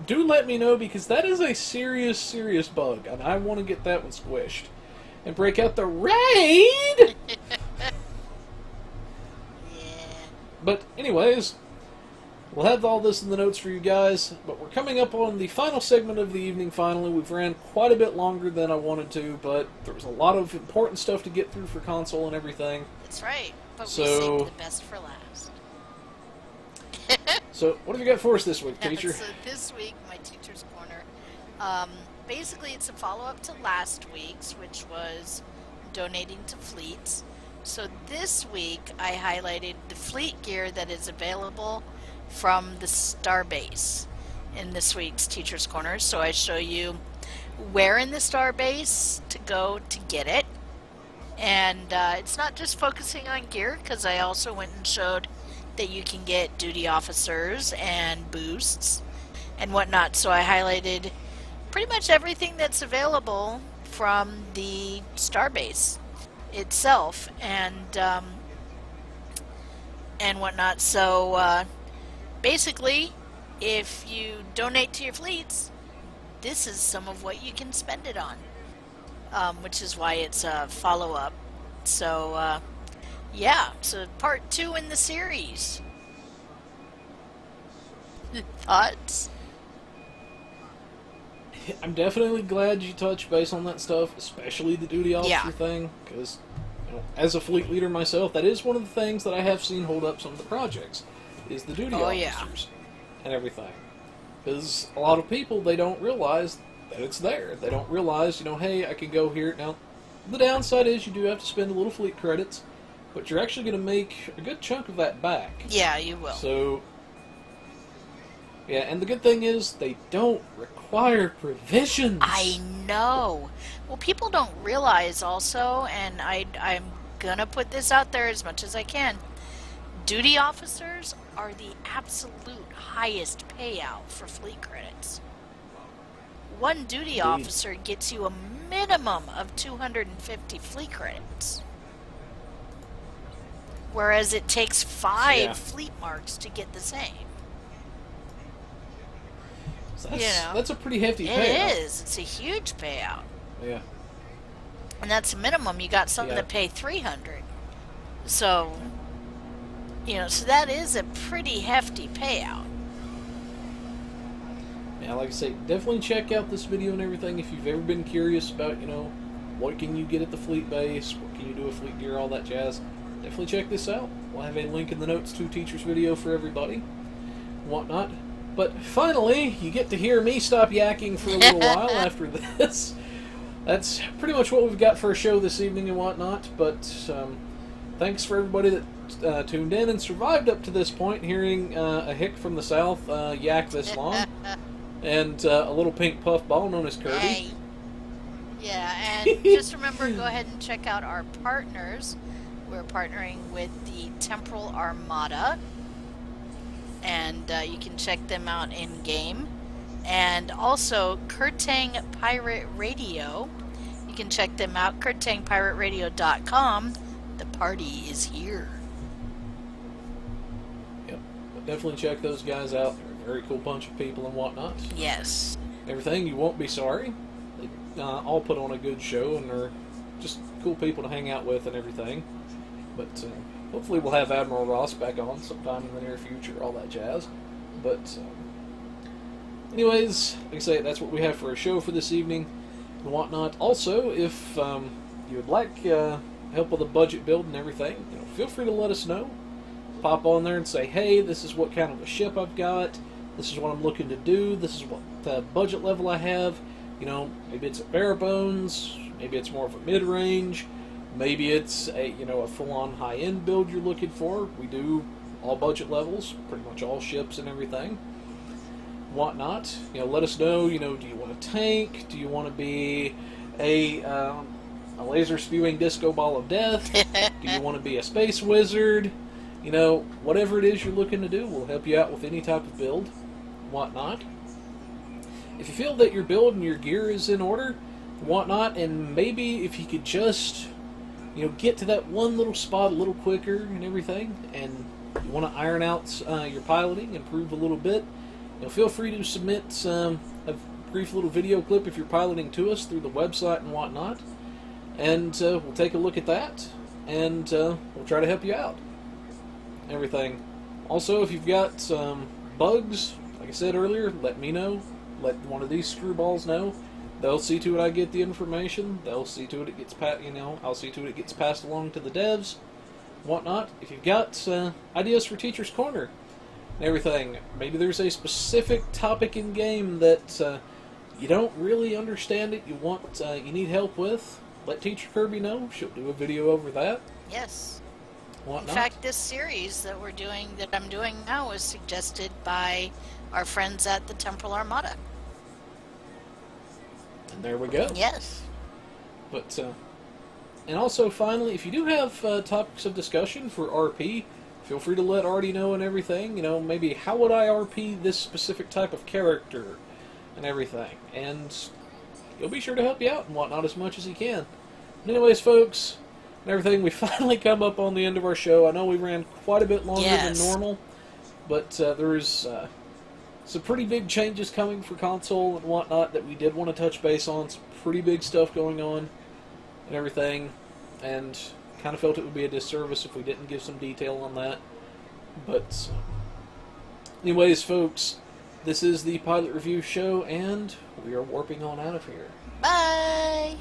do let me know, because that is a serious, serious bug, and I want to get that one squished. And break out the raid! Yeah. But, anyways, we'll have all this in the notes for you guys, but we're coming up on the final segment of the evening finally. We've ran quite a bit longer than I wanted to, but there was a lot of important stuff to get through for console and everything. That's right, but So, we saved the best for last. So, what have you got for us this week, teacher? So this week, my Teacher's Corner, basically it's a follow-up to last week's, which was donating to fleets. So this week, I highlighted the fleet gear that is available from the Starbase in this week's Teacher's Corner. So I show you where in the Starbase to go to get it. And it's not just focusing on gear, because I also went and showed that you can get duty officers and boosts and whatnot. So I highlighted pretty much everything that's available from the Starbase itself and whatnot. So basically, if you donate to your fleets, this is some of what you can spend it on, which is why it's a follow-up. So yeah, so part 2 in the series. Thoughts? I'm definitely glad you touched base on that stuff, especially the duty officer thing, because, you know, as a fleet leader myself, that is one of the things that I have seen hold up some of the projects, is the duty officers and everything. Because a lot of people, they don't realize that it's there. They don't realize, you know, hey, I can go here. Now, the downside is you do have to spend a little fleet credits, but you're actually going to make a good chunk of that back. Yeah, you will. So, yeah, and the good thing is they don't require provisions. I know. Well, people don't realize also, and I'm going to put this out there as much as I can, duty officers are the absolute highest payout for fleet credits. One duty officer gets you a minimum of 250 fleet credits. Whereas it takes 5 fleet marks to get the same. So that's a pretty hefty payout. It is. It's a huge payout. Yeah. And that's a minimum. You got something to pay 300. So, you know, so that is a pretty hefty payout. Yeah, like I say, definitely check out this video and everything if you've ever been curious about, you know, what can you get at the fleet base, what can you do with fleet gear, all that jazz, definitely check this out. We'll have a link in the notes to Teacher's video for everybody, whatnot. But finally, you get to hear me stop yakking for a little while after this. That's pretty much what we've got for a show this evening and whatnot, but thanks for everybody that tuned in and survived up to this point, hearing a hick from the south yak this long, and a little pink puff ball known as Kirby. Hey. Yeah, and just remember, go ahead and check out our partners. We're partnering with the Temporal Armada, and you can check them out in-game. And also, Kurtang Pirate Radio. You can check them out, kurtangpirateradio.com. The party is here. Yep, but definitely check those guys out. They're a very cool bunch of people and whatnot. Yes. Everything, you won't be sorry. They all put on a good show, and they're just cool people to hang out with and everything. But hopefully we'll have Admiral Ross back on sometime in the near future, all that jazz. But anyways, like I say, that's what we have for a show for this evening and whatnot. Also, if you would like help with a budget build and everything, feel free to let us know. Pop on there and say, hey, this is what kind of a ship I've got. This is what I'm looking to do. This is what budget level I have. Maybe it's a bare bones. Maybe it's more of a mid-range. Maybe it's a full-on high-end build you're looking for. We do all budget levels, pretty much all ships and everything, whatnot. Let us know. Do you want a tank? Do you want to be a laser-spewing disco ball of death? Do you want to be a space wizard? Whatever it is you're looking to do, we'll help you out with any type of build, whatnot. If you feel that your build and your gear is in order, whatnot, and maybe if you could just get to that one little spot a little quicker and everything, and you want to iron out your piloting, improve a little bit, feel free to submit a brief little video clip if you're piloting to us through the website and whatnot, and we'll take a look at that, and we'll try to help you out. Everything. Also, if you've got bugs, like I said earlier, let me know. Let one of these screwballs know. They'll see to it I get the information. They'll see to it gets I'll see to it gets passed along to the devs, whatnot. If you've got ideas for Teacher's Corner and everything, maybe there's a specific topic in game that you don't really understand it. You need help with. Let TeacherKirby know. She'll do a video over that. Yes. Whatnot. In fact, this series that I'm doing now, was suggested by our friends at the Temporal Armada. And there we go. Yes. But, and also, finally, if you do have topics of discussion for RP, feel free to let Artie know and everything. Maybe how would I RP this specific type of character and everything. And he'll be sure to help you out and whatnot as much as he can. But anyways, folks, and everything, we finally come up on the end of our show. I know we ran quite a bit longer than normal, but there's some pretty big changes coming for console and whatnot that we did want to touch base on. Some pretty big stuff going on and everything, and kind of felt it would be a disservice if we didn't give some detail on that. But anyways, folks, this is the Pilot Review Show, and we are warping on out of here. Bye!